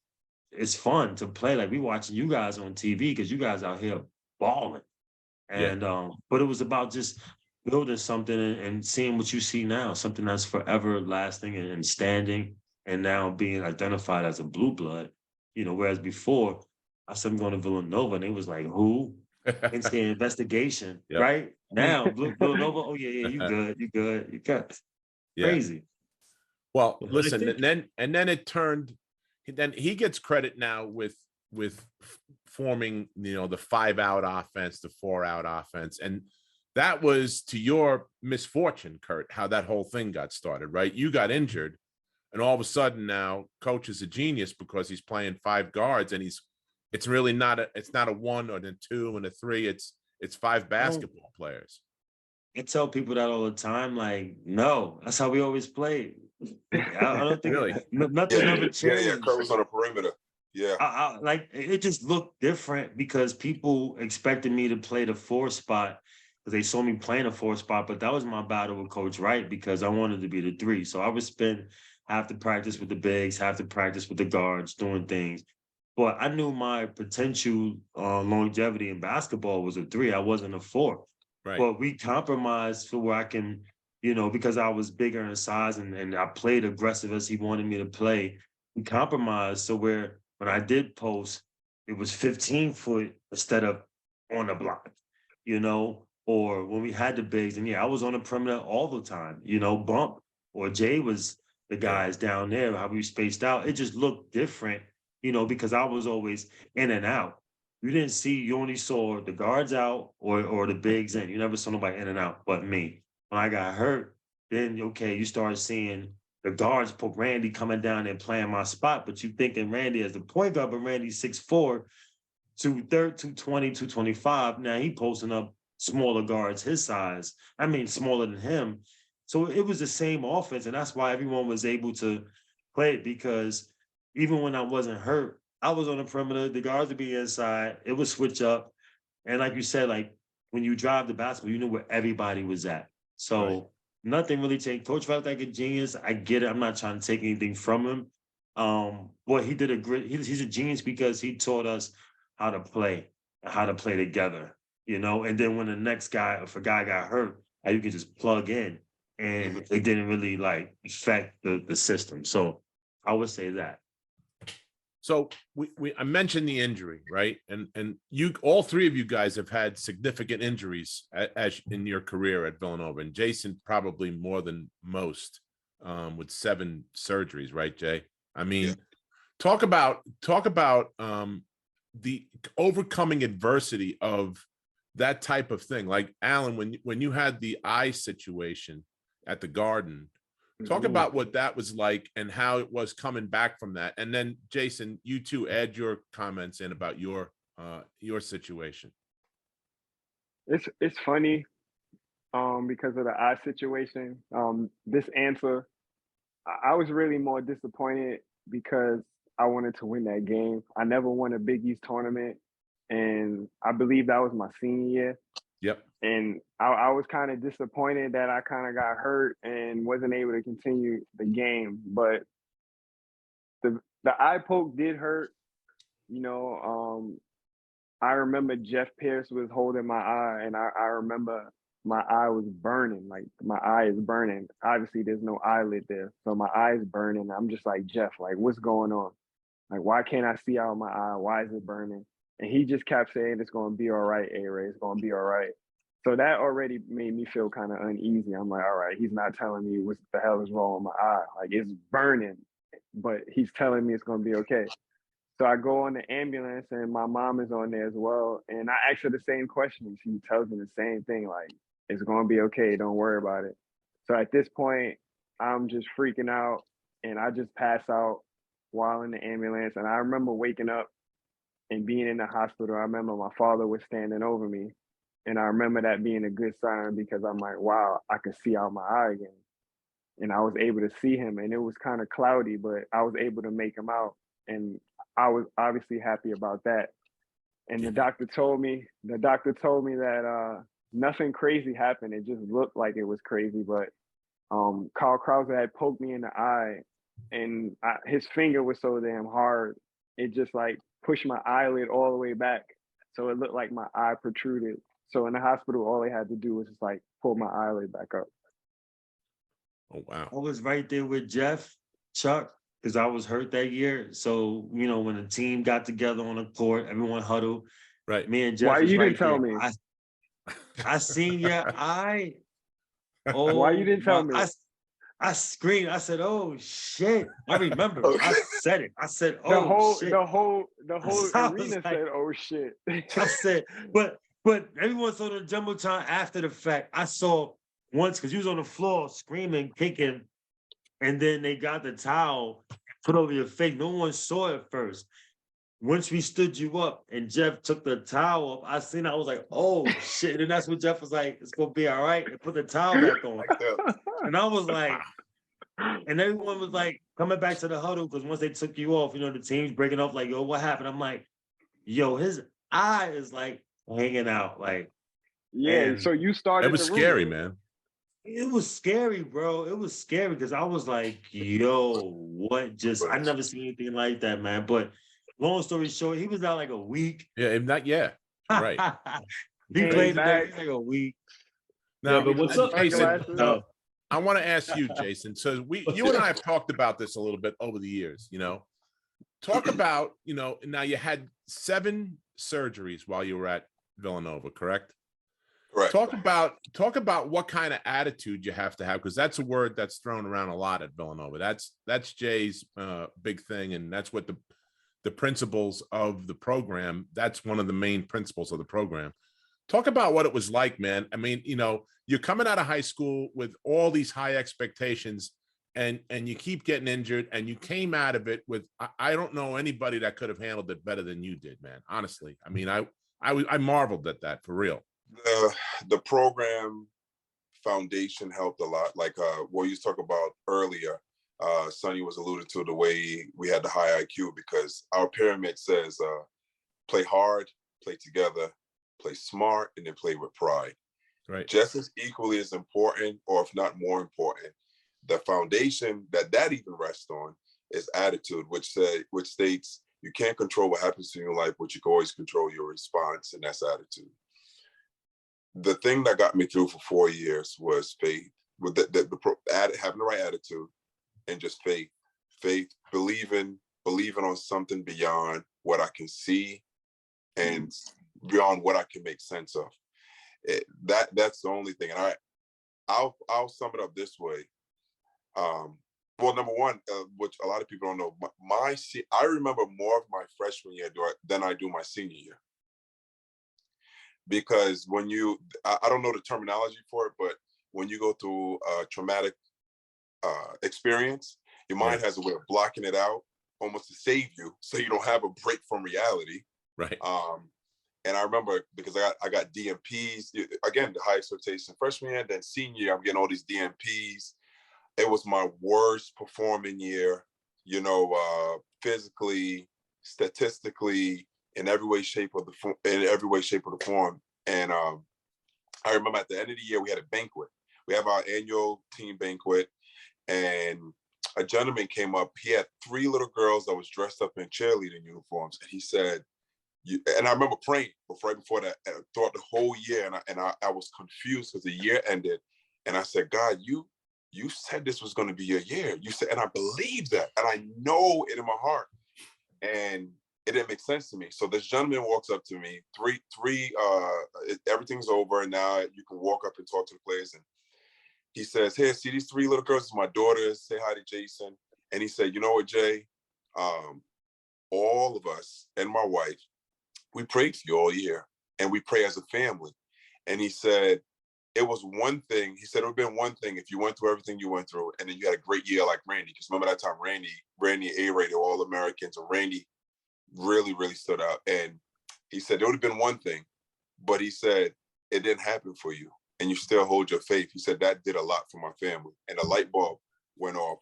it's fun to play. Like we watching you guys on TV because you guys out here balling. Yeah. And but it was about just building something and seeing what you see now, something that's forever lasting and standing, and now being identified as a blue blood. You know, whereas before I said I'm going to Villanova, and it was like, who? It's the investigation, Yep. right? Now Villanova, oh yeah, you good, you good. Yeah. Crazy. Well, Well, I listen, think- and then it turned. Then he gets credit now with forming, you know, the 5-out offense, the 4-out offense, and that was to your misfortune, Kurt, how that whole thing got started, right? You got injured, and all of a sudden now, coach is a genius because he's playing 5 guards, and it's really not a 1 or a 2 and a 3. It's 5 basketball players. I tell people that all the time, like, no, that's how we always played. I don't think Really? nothing ever changed. Yeah. Kurt was on the perimeter. Yeah. Like it just looked different because people expected me to play the 4 spot because they saw me playing a 4 spot, but that was my battle with Coach Wright because I wanted to be the 3. So I would spend half the practice with the bigs, half the practice with the guards, doing things. But I knew my potential longevity in basketball was a 3. I wasn't a 4. Right. But we compromised for where I can, you know, because I was bigger in size and I played aggressive as he wanted me to play. We compromised so where when I did post, it was 15 foot instead of on the block, you know, or when we had the bigs, and yeah, I was on the perimeter all the time, you know, bump, or Jay was the guys down there, how we spaced out. It just looked different, you know, because I was always in and out. You only saw the guards out or the bigs in. You never saw nobody in and out but me. When I got hurt, then okay, you started seeing the guards put Randy coming down and playing my spot, but you thinking Randy as the point guard, but Randy's 6'4", 220, 225. Now he posting up smaller guards his size. I mean, smaller than him. So it was the same offense, and that's why everyone was able to play it because even when I wasn't hurt, I was on the perimeter, the guards would be inside, it would switch up. And like you said, like when you drive the basketball, you know where everybody was at. So Right. nothing really changed. Coach Wright like a genius. I get it. I'm not trying to take anything from him. But he did he's a genius because he taught us how to play and how to play together, you know. And then when the next guy, if a guy got hurt, how you could just plug in and it didn't really like affect the system. So I would say that. So I mentioned the injury, right? And you, all 3 of you guys have had significant injuries as in your career at Villanova, and Jason probably more than most, with 7 surgeries, right, Jay? I mean, talk about the overcoming adversity of that type of thing. Like Allan, when you had the eye situation at the Garden. Talk about what that was like and how it was coming back from that. And then Jason, you too, add your comments in about your situation. It's funny because of the eye situation. This answer, I was really more disappointed because I wanted to win that game. I never won a Big East tournament, and I believe that was my senior year. Yep. And I was kind of disappointed that I kind of got hurt and wasn't able to continue the game. But the eye poke did hurt. You know, I remember Jeff Pierce was holding my eye, and I remember my eye was burning. Like my eye is burning. Obviously, there's no eyelid there, so my eye is burning. I'm just like, Jeff, like, what's going on? Like, why can't I see out of my eye? Why is it burning? And he just kept saying, it's going to be all right, A-Ray, it's going to be all right. So that already made me feel kind of uneasy. I'm like, all right, he's not telling me what the hell is wrong with my eye. Like, it's burning, but he's telling me it's going to be okay. So I go on the ambulance and my mom is on there as well. And I ask her the same question. She tells me the same thing, like, it's going to be okay. Don't worry about it. So at this point, I'm just freaking out and I just pass out while in the ambulance. And I remember waking up and being in the hospital. I remember my father was standing over me. And I remember that being a good sign because I'm like, wow, I can see out my eye again. And I was able to see him and it was kind of cloudy, but I was able to make him out. And I was obviously happy about that. And the doctor told me that nothing crazy happened. It just looked like it was crazy, but Carl Krauser had poked me in the eye and his finger was so damn hard. It just like pushed my eyelid all the way back. So it looked like my eye protruded. So in the hospital, all they had to do was just like pull my eyelid back up. Oh, wow. I was right there with Chuck, because I was hurt that year. So, you know, when the team got together on the court, everyone huddled. Right. Me and Jeff Why was you right didn't tell there. me? I seen your eye. Oh, Why you didn't tell me? I screamed. I said, "Oh shit!" I remember. I said it. I said, "Oh shit!" The whole I was arena like- said, "Oh shit!" I said, but everyone saw the jumbotron after the fact. I saw once because you was on the floor screaming, kicking, and then they got the towel put over your face. No one saw it first. Once we stood you up and Jeff took the towel up, I seen it, I was like, oh shit. And then that's when Jeff was like, it's gonna be all right, and put the towel back on. And I was like, and everyone was like coming back to the huddle because once they took you off, you know, the team's breaking off, like, yo, what happened? I'm like, yo, his eye is like hanging out. Like, Yeah, and so you started. It was the scary, rumor. man. it was scary, bro. It was scary because I was like, yo, what just I never seen anything like that, man. But long story short, he was out like a week. Yeah, if not, yeah. Right. He Came played back. like a week. Now, Yeah, but what's up, Jason? Sunglasses. No, I want to ask you, Jason. So you and I have talked about this a little bit over the years. You know, talk about, you know, now you had 7 surgeries while you were at Villanova, correct? Correct. Talk about what kind of attitude you have to have, because that's a word that's thrown around a lot at Villanova. That's Jay's big thing, and that's what the principles of the program. That's one of the main principles of the program. Talk about what it was like, man. I mean, you know, you're coming out of high school with all these high expectations, and you keep getting injured, and you came out of it with I don't know anybody that could have handled it better than you did, man. Honestly, I mean, I marveled at that, for real. The program foundation helped a lot. Like what you talked about earlier, Sonny was alluding to the way we had the high IQ, because our pyramid says play hard, play together, play smart, and then play with pride. Right. Just as equally as important, or if not more important, the foundation that even rests on is attitude, which states you can't control what happens to you in life, but you can always control your response, and that's attitude. The thing that got me through for 4 years was faith, with having the right attitude, and just faith, believing on something beyond what I can see and beyond what I can make sense of. That's the only thing. And I'll sum it up this way. Well, number one, which a lot of people don't know, I remember more of my freshman year than I do my senior year. Because when I don't know the terminology for it, but when you go through a traumatic experience, your mind has a way of blocking it out, almost to save you, so you don't have a break from reality. Right. And I remember, because I got DMPs, again, the high expectation freshman year, then senior year, I'm getting all these DMPs. It was my worst performing year, you know, physically, statistically, in every way, shape, or the form. And I remember at the end of the year, we had a banquet. We have our annual team banquet, and a gentleman came up. He had 3 little girls that was dressed up in cheerleading uniforms, and he said, and I remember praying right before that, throughout the whole year, and I was confused because the year ended, and I said, God, you said this was going to be your year. You said, and I believe that, and I know it in my heart. And it didn't make sense to me. So this gentleman walks up to me, everything's over, and now you can walk up and talk to the players. And he says, "Hey, see these 3 little girls? It's my daughters. Say hi to Jason." And he said, "You know what, Jay? All of us and my wife, we prayed for you all year, and we pray as a family." And he said, it was one thing. He said, it would have been one thing if you went through everything you went through, and then you had a great year like Randy. Because remember that time, Randy and A-Ray, they were all Americans, and Randy really, really stood out. And he said, it would have been one thing, but he said, it didn't happen for you, and you still hold your faith. He said, that did a lot for my family. And a light bulb went off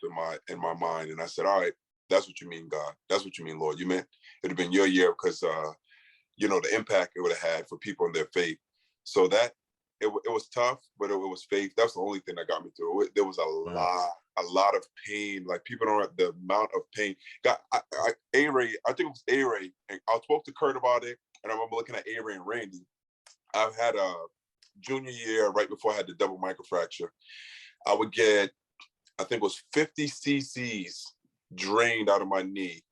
in my mind. And I said, all right, that's what you mean, God. That's what you mean, Lord. You meant it would have been your year because, the impact it would have had for people in their faith. So that it was tough, but it was faith. That's the only thing that got me through. There was a lot of pain. Like people don't have the amount of pain. A-Ray, I think it was A-Ray, and I spoke to Kurt about it, and I remember looking at A-Ray and Randy. I've had a junior year right before I had the double microfracture. I would get, I think it was 50 cc's drained out of my knee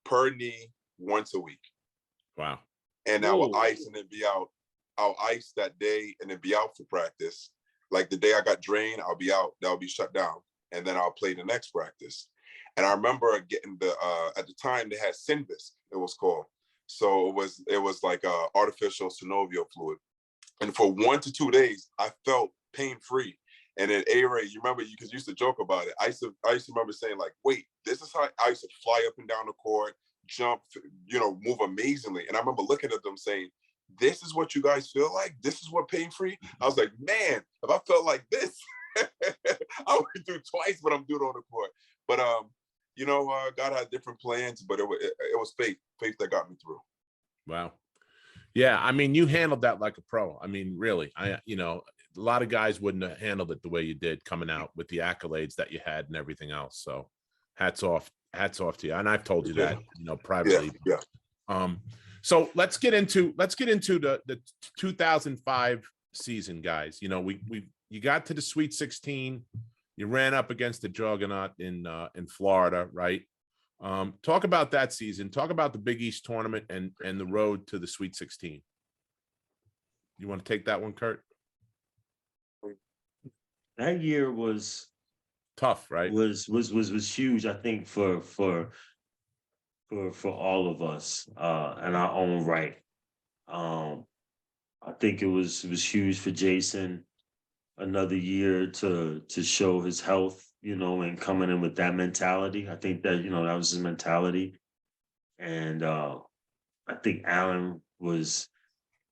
per knee once a week. Wow. And I would ice and then be out. I'll ice that day and then be out for practice. Like the day I got drained, I'll be out. That'll be shut down. And then I'll play the next practice. And I remember getting at the time they had Synvis, it was called. So it was like artificial synovial fluid. And for 1 to 2 days, I felt pain-free. And then A-Ray, you remember, because you used to joke about it. I used to remember saying like, wait, this is how I used to fly up and down the court, jump, move amazingly. And I remember looking at them saying, this is what you guys feel like? This is what pain-free? I was like, man, if I felt like this, I would do twice what I'm doing on the court. But, God had different plans, but it was faith that got me through. Wow. Yeah. I mean, you handled that like a pro. I mean, really, a lot of guys wouldn't have handled it the way you did coming out with the accolades that you had and everything else. So hats off to you. And I've told you that, privately. Yeah. So let's get into the 2005 season, guys. You got to the Sweet 16. You ran up against the juggernaut in Florida, right? Talk about that season. Talk about the Big East tournament and the road to the Sweet 16. You want to take that one, Kurt? That year was tough, right? Was huge, I think, for all of us in our own right. I think it was huge for Jason. Another year to show his health, and coming in with that mentality. I think that that was his mentality, and I think Allan was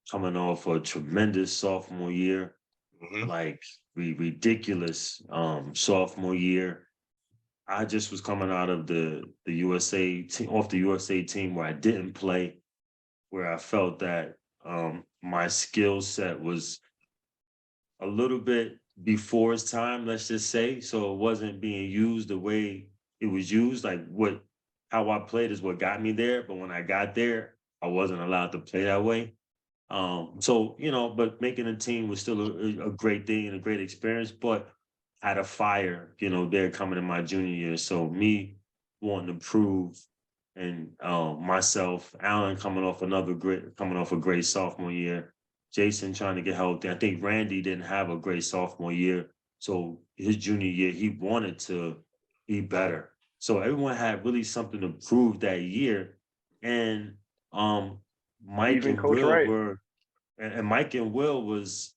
coming off a tremendous sophomore year, like ridiculous sophomore year. I just was coming out of the USA team, off the USA team where I didn't play, where I felt that my skill set was a little bit before its time, let's just say. So it wasn't being used the way it was used. Like how I played is what got me there. But when I got there, I wasn't allowed to play that way. But making a team was still a great thing and a great experience, but I had a fire, there coming in my junior year. So me wanting to prove and myself, Allan coming off a great sophomore year, Jason trying to get healthy. I think Randy didn't have a great sophomore year. So his junior year, he wanted to be better. So everyone had really something to prove that year. And Mike Even and Coach Will Wright. were, and Mike and Will was,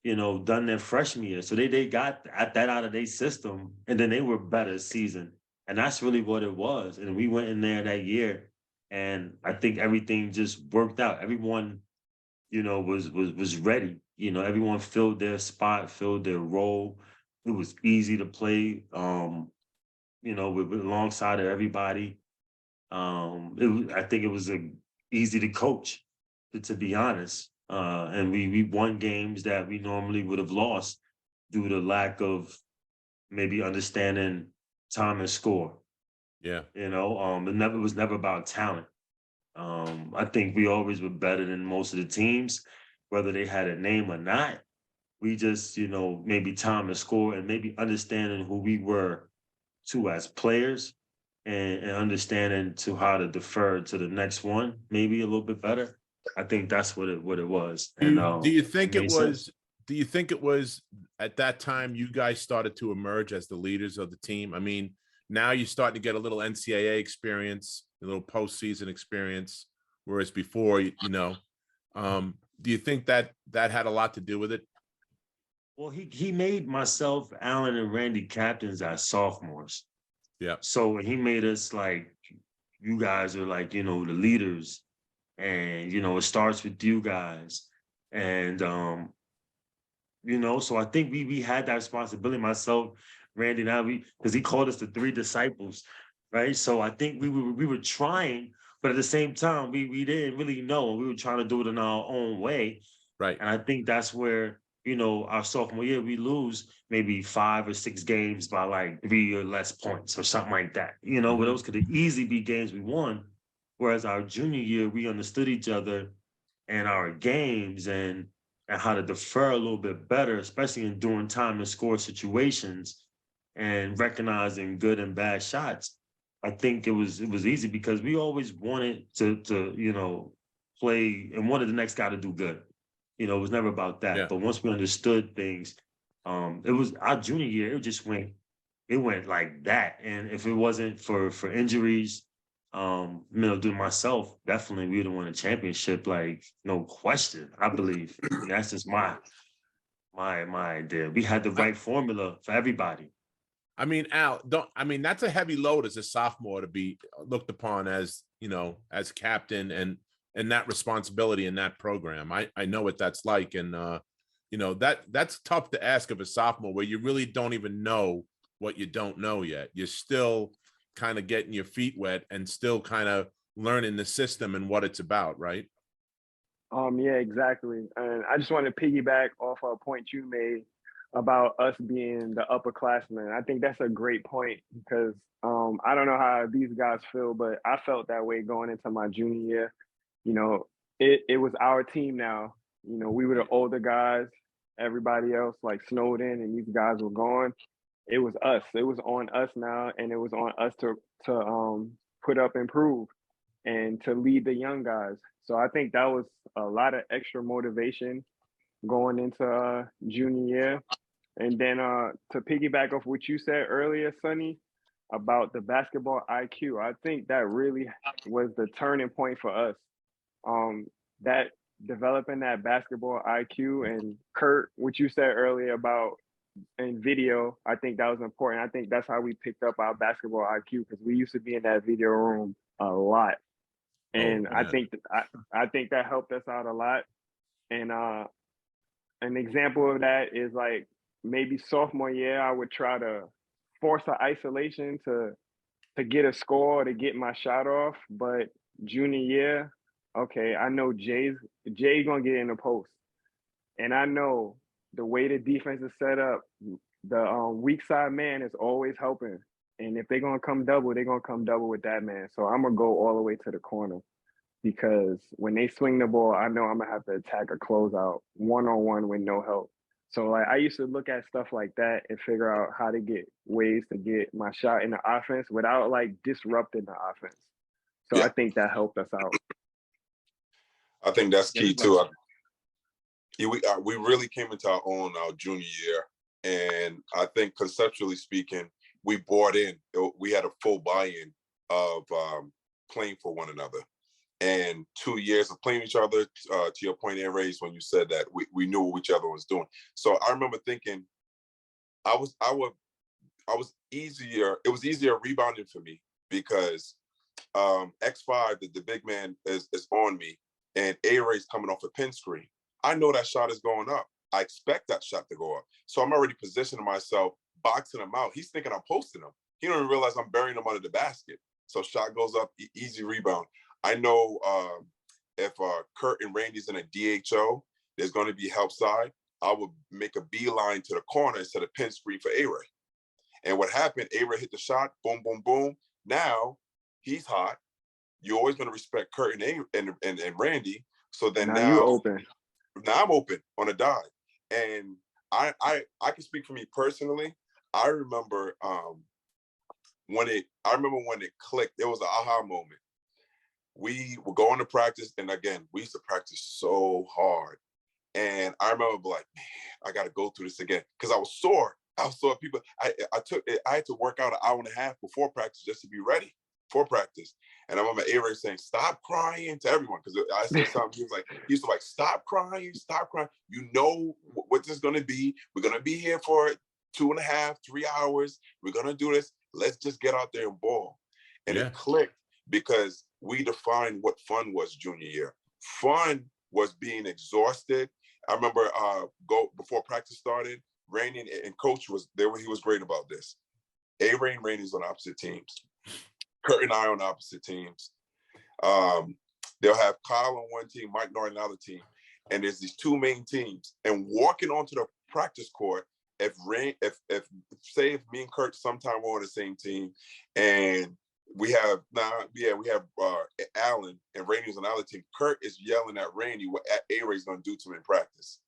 done their freshman year. So they got that out of their system, and then they were better season. And that's really what it was. And we went in there that year, and I think everything just worked out. Everyone, was ready. Everyone filled their spot, filled their role. It was easy to play, with alongside of everybody. I think it was easy to coach, to be honest. And we won games that we normally would have lost due to lack of maybe understanding time and score. Yeah. It was never about talent. I think we always were better than most of the teams, whether they had a name or not. We just, maybe time and score and maybe understanding who we were too as players and understanding to how to defer to the next one, maybe a little bit better. I think that's what it was. And Do you think it made sense. was? Do you think it was at that time you guys started to emerge as the leaders of the team? I mean, now you're starting to get a little NCAA experience, a little postseason experience, whereas before, do you think that had a lot to do with it? Well, he made myself, Allan, and Randy captains as sophomores. Yeah. So he made us like, you guys are like, the leaders, and it starts with you guys. And so I think we had that responsibility, myself, Randy, now because he called us the three disciples, right? So I think we were trying, but at the same time, we didn't really know. We were trying to do it in our own way. Right. And I think that's where, our sophomore year, we lose maybe 5 or 6 games by like 3 or less points or something like that. Where those could easily be games we won. Whereas our junior year, we understood each other and our games and how to defer a little bit better, especially in during time and score situations and recognizing good and bad shots. I think it was easy because we always wanted to play and wanted the next guy to do good. It was never about that. Yeah. But once we understood things, it was our junior year, it went like that. And if it wasn't for injuries, due to myself, definitely we would have won a championship, like no question. I believe. That's just my idea. We had the right formula for everybody. I mean, Al, that's a heavy load as a sophomore to be looked upon as, as captain and that responsibility in that program. I know what that's like. And, that's tough to ask of a sophomore where you really don't even know what you don't know yet. You're still kind of getting your feet wet and still kind of learning the system and what it's about, right? Yeah, exactly. And I just want to piggyback off a point you made about us being the upperclassmen. I think that's a great point because I don't know how these guys feel, but I felt that way going into my junior year. It was our team now. We were the older guys. Everybody else like Snowden and these guys were gone. It was us. It was on us now, and it was on us to put up and prove and to lead the young guys. So I think that was a lot of extra motivation going into junior year. And then to piggyback off what you said earlier, Sonny, about the basketball IQ, I think that really was the turning point for us. That developing that basketball IQ, and Kurt, what you said earlier about in video, I think that was important. I think that's how we picked up our basketball IQ because we used to be in that video room a lot. And I think that helped us out a lot. And an example of that is like maybe sophomore year, I would try to force an isolation to get a score, to get my shot off. But junior year, okay, I know Jay's gonna get in the post, and I know the way the defense is set up, the weak side man is always helping. And if they're gonna come double, they're gonna come double with that man. So I'm gonna go all the way to the corner because when they swing the ball, I know I'm gonna have to attack a closeout one-on-one with no help. So like I used to look at stuff like that and figure out how to get ways to get my shot in the offense without like disrupting the offense. So Yeah. I think that helped us out. I think that's key too. We really came into our own our junior year, and I think conceptually speaking, we bought in. We had a full buy-in of playing for one another, and 2 years of playing each other. To your point, Allan Ray, when you said that we knew what each other was doing. So I remember thinking, I was easier. It was easier rebounding for me because X5, the big man, is on me, and A-Ray's coming off a pin screen. I know that shot is going up. I expect that shot to go up. So I'm already positioning myself, boxing him out. He's thinking I'm posting him. He don't even realize I'm burying him under the basket. So shot goes up, easy rebound. I know if Kurt and Randy's in a DHO, there's going to be help side. I would make a beeline to the corner instead of pin screen for A-Ray. And what happened, A-Ray hit the shot, boom, boom, boom. Now he's hot. You're always going to respect Kurt and Randy. So then Now you open. Now I'm open on a dive. And I can speak for me personally. I remember I remember when it clicked, it was an aha moment. We were going to practice, and again, we used to practice so hard. And I remember like, man, I got to go through this again because I was sore. I was sore. People, I had to work out an hour and a half before practice just to be ready for practice. And I remember A-Ray saying, "Stop crying" to everyone because I said something. He used to like, "Stop crying, stop crying. You know what this is going to be. We're going to be here for 2.5, 3 hours. We're going to do this. Let's just get out there and ball." And Yeah. it clicked because we defined what fun was junior year. Fun was being exhausted. I remember before practice started, Rainey and Coach he was great about this. A-Ray and Rainey's on opposite teams. Kurt and I on opposite teams. They'll have Kyle on one team, Mike Norton on another team. And there's these two teams. And walking onto the practice court, if me and Kurt sometime we're on the same team, and we have Allan and Rainey's on the other team, Kurt is yelling at Rainey what A-Ray's gonna do to him in practice.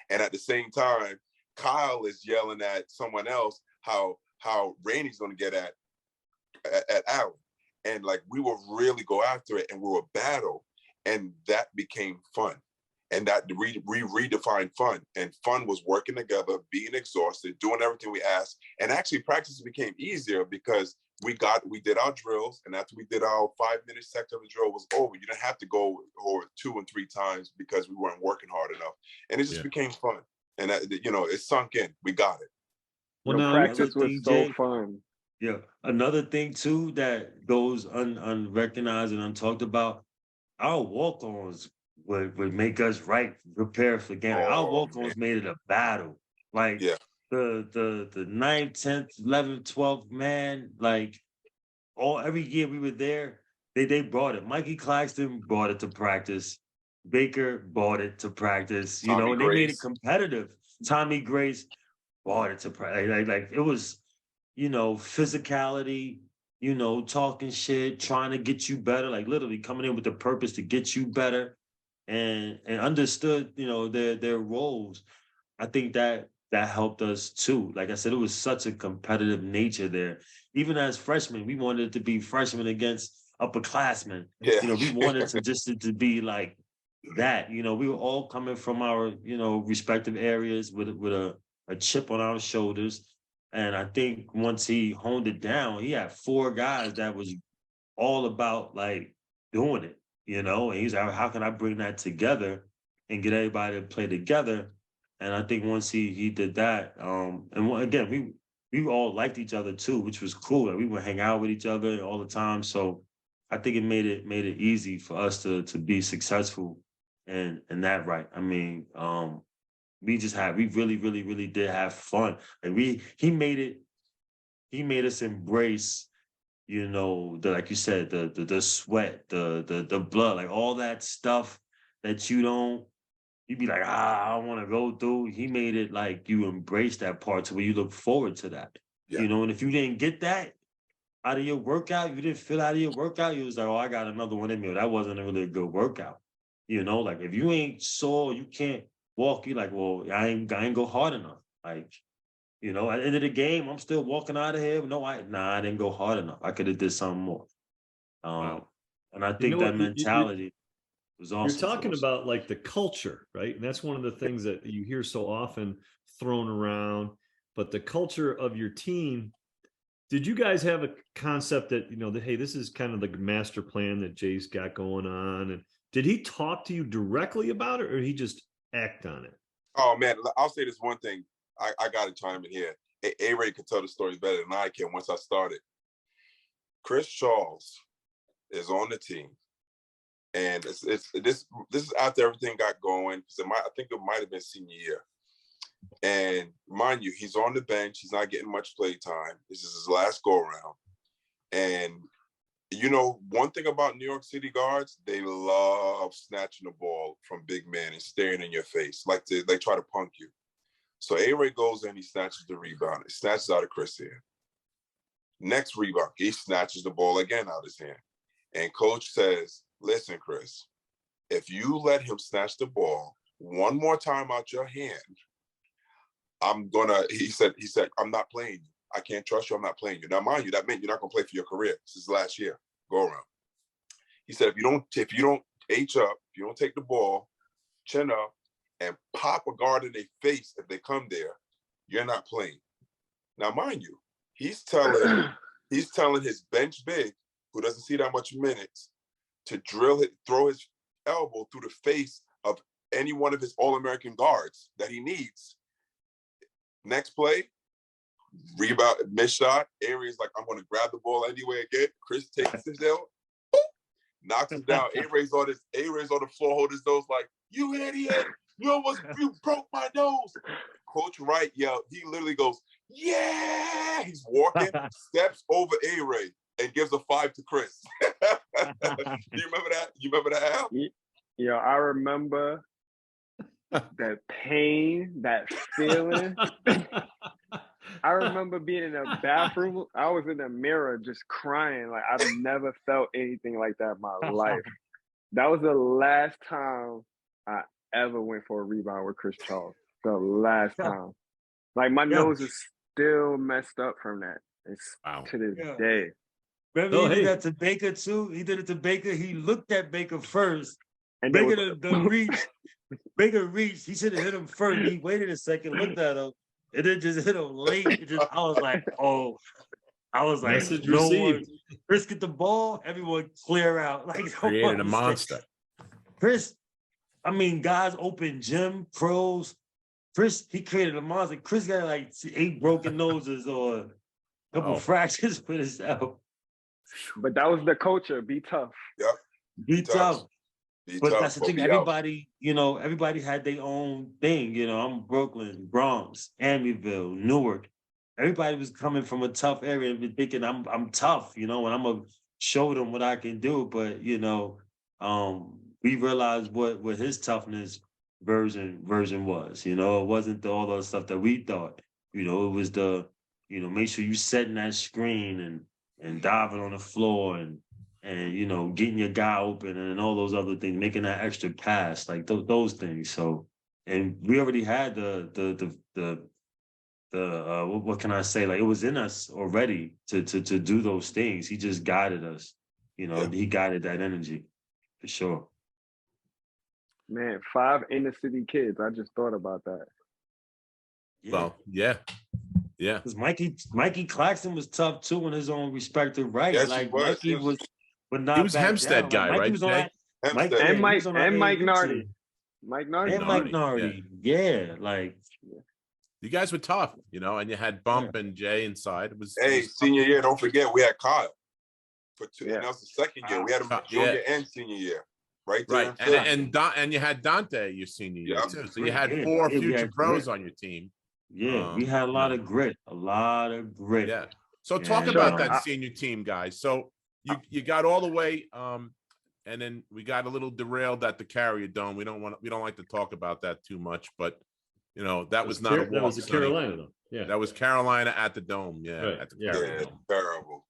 And at the same time, Kyle is yelling at someone else how Rainey's gonna get at Allan. And like we will really go after it and we will battle. And that became fun. And that we redefined fun. And fun was working together, being exhausted, doing everything we asked. And actually practice became easier because we did our drills, and after we did our 5-minute section of the drill was over, you didn't have to go over 2 and 3 times because we weren't working hard enough. And it just became fun. And that, it sunk in. We got it. Well, now practice was so Jay, fun. Yeah, another thing too that goes unrecognized and untalked about, our walk-ons would make us prepare for the game. Our walk-ons made it a battle. Like the 9th, 10th, 11th, 12th man, like every year we were there, they brought it. Mikey Claxton brought it to practice. Baker brought it to practice. Tommy And they made it Grace. competitive. Tommy Grace brought it to practice. Like it was, physicality, talking shit, trying to get you better, like literally coming in with the purpose to get you better, and understood, their roles. I think that helped us too. Like I said, it was such a competitive nature there. Even as freshmen, we wanted to be freshmen against upperclassmen. Yeah. We wanted to be like that. We were all coming from our, respective areas with a chip on our shoulders. And I think once he honed it down, he had 4 guys that was all about like doing it, and he's like, how can I bring that together and get everybody to play together? And I think once he did that, and again, we all liked each other too, which was cool. Like we would hang out with each other all the time. So I think it made it easy for us to be successful in that right. I mean, we really, really, really did have fun. And he made us embrace, like you said, the sweat, the blood, like all that stuff that you'd be like, I want to go through. He made it like you embrace that part to where you look forward to that. Yeah. And if you didn't get that out of your workout, you didn't feel out of your workout, you was like, oh, I got another one in me. That wasn't a really good workout. Like if you ain't sore, you can't walk, you like, well, I ain't go hard enough. Like, at the end of the game, I'm still walking out of here. No, I didn't go hard enough. I could have did something more. Wow. And I think that mentality was awesome. You're talking about like the culture, right? And that's one of the things that you hear so often thrown around. But the culture of your team, did you guys have a concept that, that, hey, this is kind of the master plan that Jay's got going on? And did he talk to you directly about it, or did he just act on it? Oh man, I'll say this one thing. I got to chime in here. A-Ray can tell the story better than I can. Once I started, Chris Charles is on the team, and this is after everything got going. I think it might have been senior year, and mind you, he's on the bench. He's not getting much play time. This is his last go around, and one thing about New York City guards, they love snatching the ball from big men and staring in your face, they try to punk you. So A-Ray goes in, he snatches the rebound. He snatches out of Chris' hand. Next rebound, he snatches the ball again out of his hand. And coach says, listen, Chris, if you let him snatch the ball one more time out your hand, he said, I'm not playing you. I can't trust you. I'm not playing you. Now, mind you, that meant you're not going to play for your career. This is last year. Go around. He said, if you don't H up, if you don't take the ball, chin up, and pop a guard in their face if they come there, you're not playing. Now, mind you, he's telling his bench big, who doesn't see that much minutes, to throw his elbow through the face of any one of his All-American guards that he needs. Next play, rebound, miss shot. Aries like, I'm going to grab the ball anyway again. Chris takes it down, boop, knocks him down. Aries on the floor, hold his nose like, you idiot! You broke my nose. Coach Wright yelled. He literally goes, yeah! He's walking, steps over A-Ray and gives a 5 to Chris. Do you remember that? You remember that, Al? Yeah, I remember that pain, that feeling. I remember being in a bathroom. I was in the mirror just crying. Like, I've never felt anything like that in my life. That was the last time I ever went for a rebound with Chris Charles. The last time. Like, my nose is still messed up from that. It's to this day. Remember he did that to Baker too? He did it to Baker. He looked at Baker first. And Baker Baker reached. He should have hit him first. He waited a second, looked at him, and then just hit him late. I was like, message no received. one. Chris get the ball, everyone clear out. Like, Created a monster. Chris, I mean, guys open gym, pros. Chris, he created a monster. Chris got like 8 broken noses or a couple fractures with his elbow. But that was the culture. Be tough. Yep. Be tough. But tough, that's the thing. Everybody, everybody had their own thing. I'm Brooklyn, Bronx, Amityville, Newark. Everybody was coming from a tough area and thinking I'm tough, and I'm gonna show them what I can do. But we realized what his toughness version was. It wasn't all the stuff that we thought. It was the make sure you setting that screen and diving on the floor and getting your guy open and all those other things, making that extra pass, like those things. So, and we already had the what can I say? Like, it was in us already to do those things. He just guided us. He guided that energy for sure. Man, 5 inner city kids. I just thought about that. Yeah. Well, yeah. Because Mikey Claxton was tough too in his own respective right. Yes, like he was. Mikey was, but not He was back Hempstead down. guy, Mikey right, was on Jay? that- Hempstead. And he was on that Mike AAU Nardi. team. Mike Nardi. And Mike Nardi. Yeah, like You guys were tough, and you had Bump and Jay inside. It was Senior year, don't forget, we had Kyle for 2. Yeah. And that was the second year. We had him junior and senior year. Right there. right, and you had Dante your senior year too. So you had 4 future pros on your team. Yeah, we had a lot of grit. Yeah. So talk about that senior team, guys. So you got all the way, and then we got a little derailed at the Carrier Dome. We don't like to talk about that too much, but that was not a walk. That was Carolina though. Yeah, that was Carolina at the Dome. Yeah, right. at the Carrier Dome.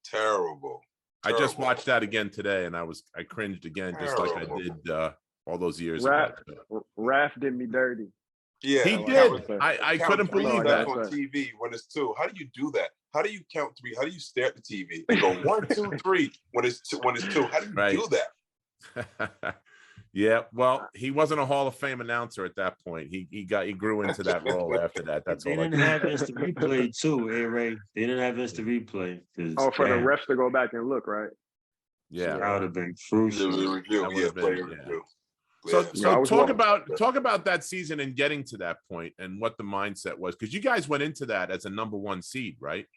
Terrible. I just watched that again today, and I cringed again, just like I did all those years ago. Raph did me dirty. Yeah, he did. I couldn't believe that on TV when it's 2. How do you do that? How do you count 3? How do you stare at the TV and go 1, 2, 3 when it's 2? How do you do that? Yeah, well, he wasn't a Hall of Fame announcer at that point. He grew into that role after that. That's they all. Didn't have instant replay too, Ray. They didn't have instant replay. For the refs to go back and look, right? Yeah, that would have been crucial. Review. So talk about that season and getting to that point and what the mindset was, because you guys went into that as a number 1 seed, right?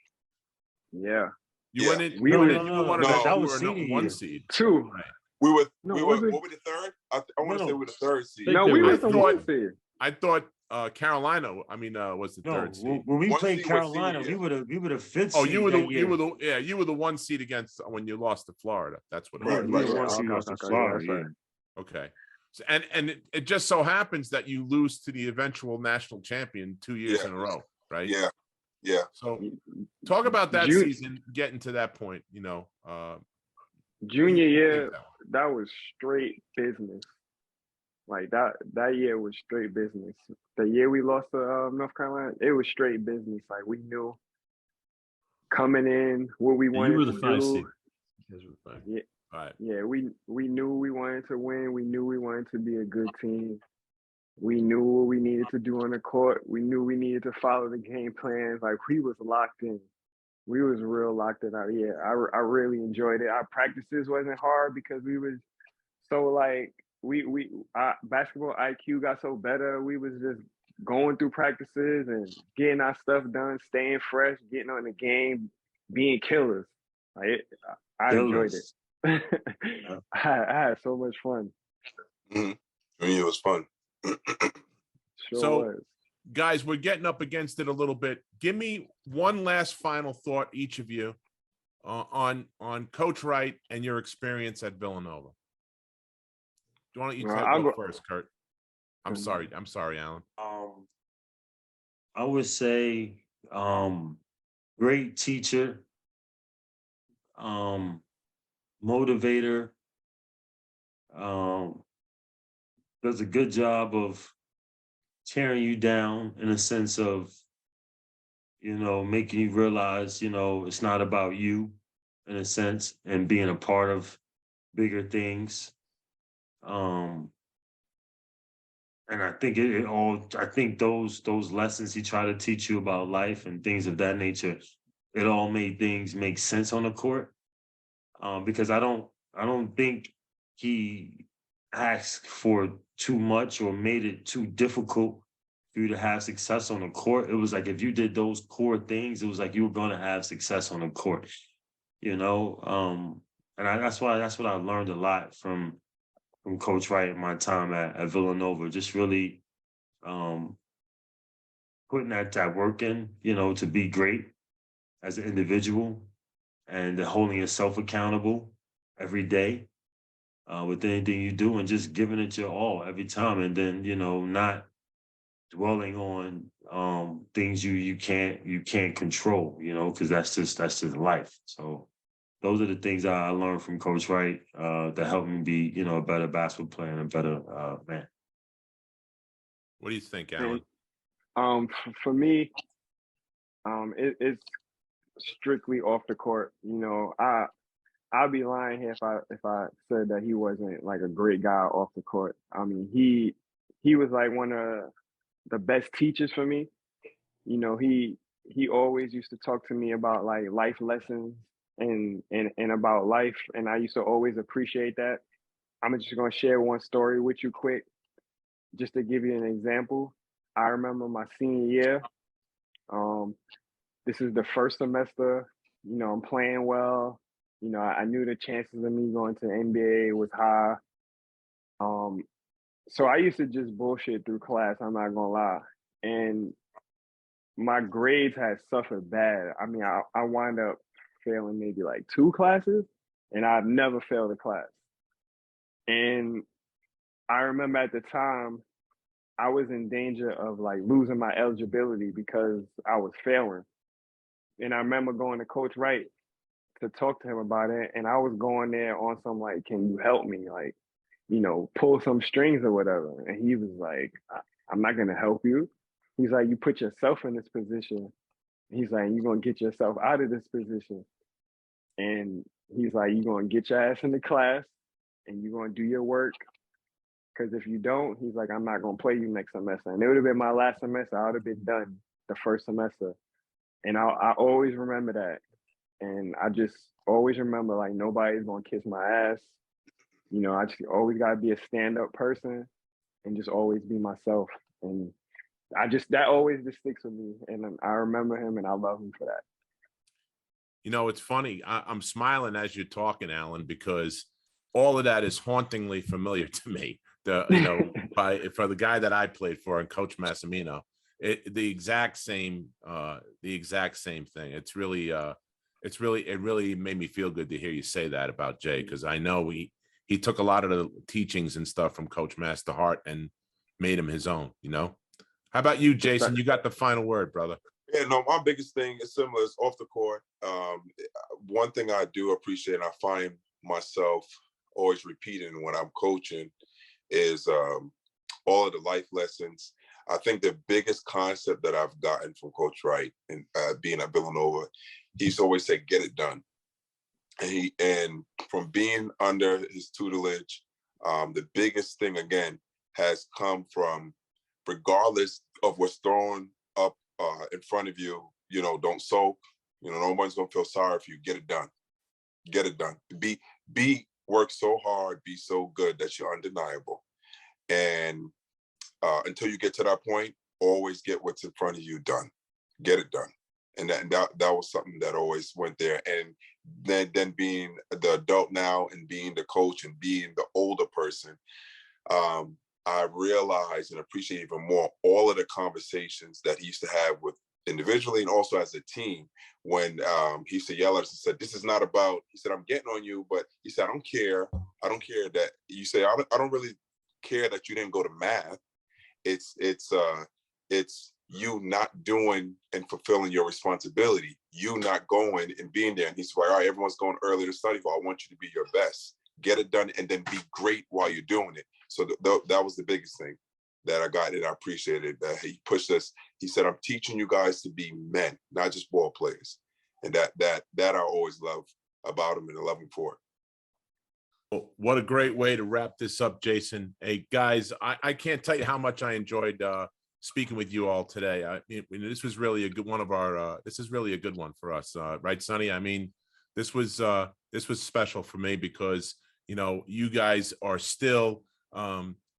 Yeah. You went in. That was a number 1 seed. 2. Right. We were what were the third? I want to say we were the 3rd seed. No, we were the 1 seed. I thought Carolina. Was the 3rd seed. When we played Carolina, we were the 5th seed. Oh, you were the 1 seed against when you lost to Florida. That's what it was. We were the 1 seed lost to Florida. Okay. So, and it just so happens that you lose to the eventual national champion 2 years in a row, right? Yeah. So talk about that season, getting to that point, Junior year, that was straight business. Like that year was straight business. The year we lost to North Carolina, it was straight business. Like we knew coming in, what we And wanted you were the to 5 do. seed. You guys were the 5. Yeah, All right. yeah, we knew we wanted to win. We knew we wanted to be a good team. We knew what we needed to do on the court. We knew we needed to follow the game plans. Like, we was locked in. We was real locked in. Yeah, I really enjoyed it. Our practices wasn't hard because we was so like our basketball IQ got so better. We was just going through practices and getting our stuff done, staying fresh, getting on the game, being killers. I enjoyed it. I had so much fun. Mm-hmm. I mean, it was fun. Sure So, was. guys, we're getting up against it a little bit. Give me one last final thought, each of you, on Coach Wright and your experience at Villanova. Why don't you go first, Kurt? I'm sorry, Allan. I would say great teacher, motivator, does a good job of tearing you down in a sense of, making you realize, it's not about you in a sense, and being a part of bigger things. And I think I think those lessons he tried to teach you about life and things of that nature, it all made things make sense on the court. Because I don't think he asked for too much or made it too difficult for you to have success on the court. It was like, if you did those core things, it was like you were going to have success on the court, and that's what I learned a lot from Coach Wright in my time at Villanova. Just really putting that work in, to be great as an individual, and holding yourself accountable every day with anything you do, and just giving it your all every time. And then, not dwelling on things you can't control, because that's just life. So those are the things I learned from Coach Wright that helped me be, a better basketball player and a better man. What do you think, Allan? For me, it's strictly off the court. I'd be lying here if I said that he wasn't like a great guy off the court. I mean, he was like one of the best teachers for me. He always used to talk to me about like life lessons and about life, and I used to always appreciate that. I'm just gonna share one story with you quick, just to give you an example. I remember my senior year. This is the first semester. I'm playing well. I knew the chances of me going to the NBA was high. So I used to just bullshit through class. I'm not gonna lie, and my grades had suffered bad. I mean, I wound up failing maybe like 2 classes, and I've never failed a class. And I remember at the time, I was in danger of like losing my eligibility because I was failing. And I remember going to Coach Wright to talk to him about it. And I was going there on some like, can you help me? Like, pull some strings or whatever. And he was like, I'm not going to help you. He's like, you put yourself in this position. He's like, you're going to get yourself out of this position. And he's like, you're going to get your ass in the class and you're going to do your work. Because if you don't, he's like, I'm not going to play you next semester. And it would have been my last semester. I would have been done the first semester. And I always remember that. And I just always remember, like, nobody's going to kiss my ass. I just always got to be a stand-up person and just always be myself. And that always just sticks with me. And I remember him and I love him for that. It's funny. I'm smiling as you're talking, Allan, because all of that is hauntingly familiar to me. For the guy that I played for and Coach Massimino, the exact same thing. It really made me feel good to hear you say that about Jay, because I know he took a lot of the teachings and stuff from Coach Mass to heart and made him his own. How about you, Jason? You got the final word, brother. Yeah, no, my biggest thing is similar. It's off the court. One thing I do appreciate, and I find myself always repeating when I'm coaching, is all of the life lessons. I think the biggest concept that I've gotten from Coach Wright and being at Villanova, he's always said, "Get it done." And from being under his tutelage, the biggest thing again has come from, regardless of what's thrown up in front of you, don't sulk. No one's gonna feel sorry if you get it done. Get it done. Work so hard, be so good that you're undeniable. And until you get to that point, always get what's in front of you done. Get it done. And that was something that always went there. And then being the adult now and being the coach and being the older person, I realize and appreciate even more all of the conversations that he used to have with individually and also as a team, when he used to yell at us and said, "This is not about," he said, "I'm getting on you," but he said, "I don't care. I don't care that you say, I don't really care that you didn't go to math. It's you not doing and fulfilling your responsibility, you not going and being there." And he's like, "All right, everyone's going early to study. Well, I want you to be your best. Get it done and then be great while you're doing it." So that was the biggest thing that I got, and I appreciated that he pushed us. He said, "I'm teaching you guys to be men, not just ball players." And that I always love about him and I love him for it. Well, what a great way to wrap this up, Jason. Hey, guys, I can't tell you how much I enjoyed speaking with you all today. This was really a good one of our. This is really a good one for us, right, Sonny? I mean, this was special for me because you guys are still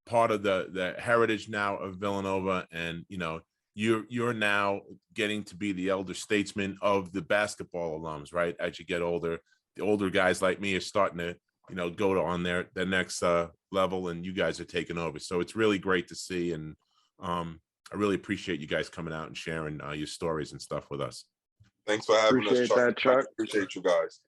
part of the heritage now of Villanova, and you're now getting to be the elder statesman of the basketball alums, right? As you get older, the older guys like me are starting to go on their next level, and you guys are taking over. So it's really great to see, and I really appreciate you guys coming out and sharing your stories and stuff with us. Thanks for having us, Chuck. That, Chuck. Appreciate you guys.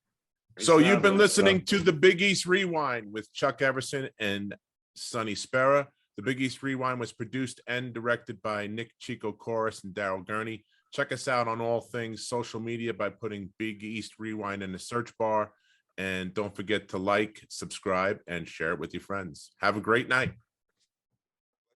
So you've been listening to the Big East Rewind with Chuck Everson and Sonny Spera. The Big East Rewind was produced and directed by Nick Chico Chorus and Daryl Gurney. Check us out on all things social media by putting Big East Rewind in the search bar. And don't forget to like, subscribe, and share it with your friends. Have a great night.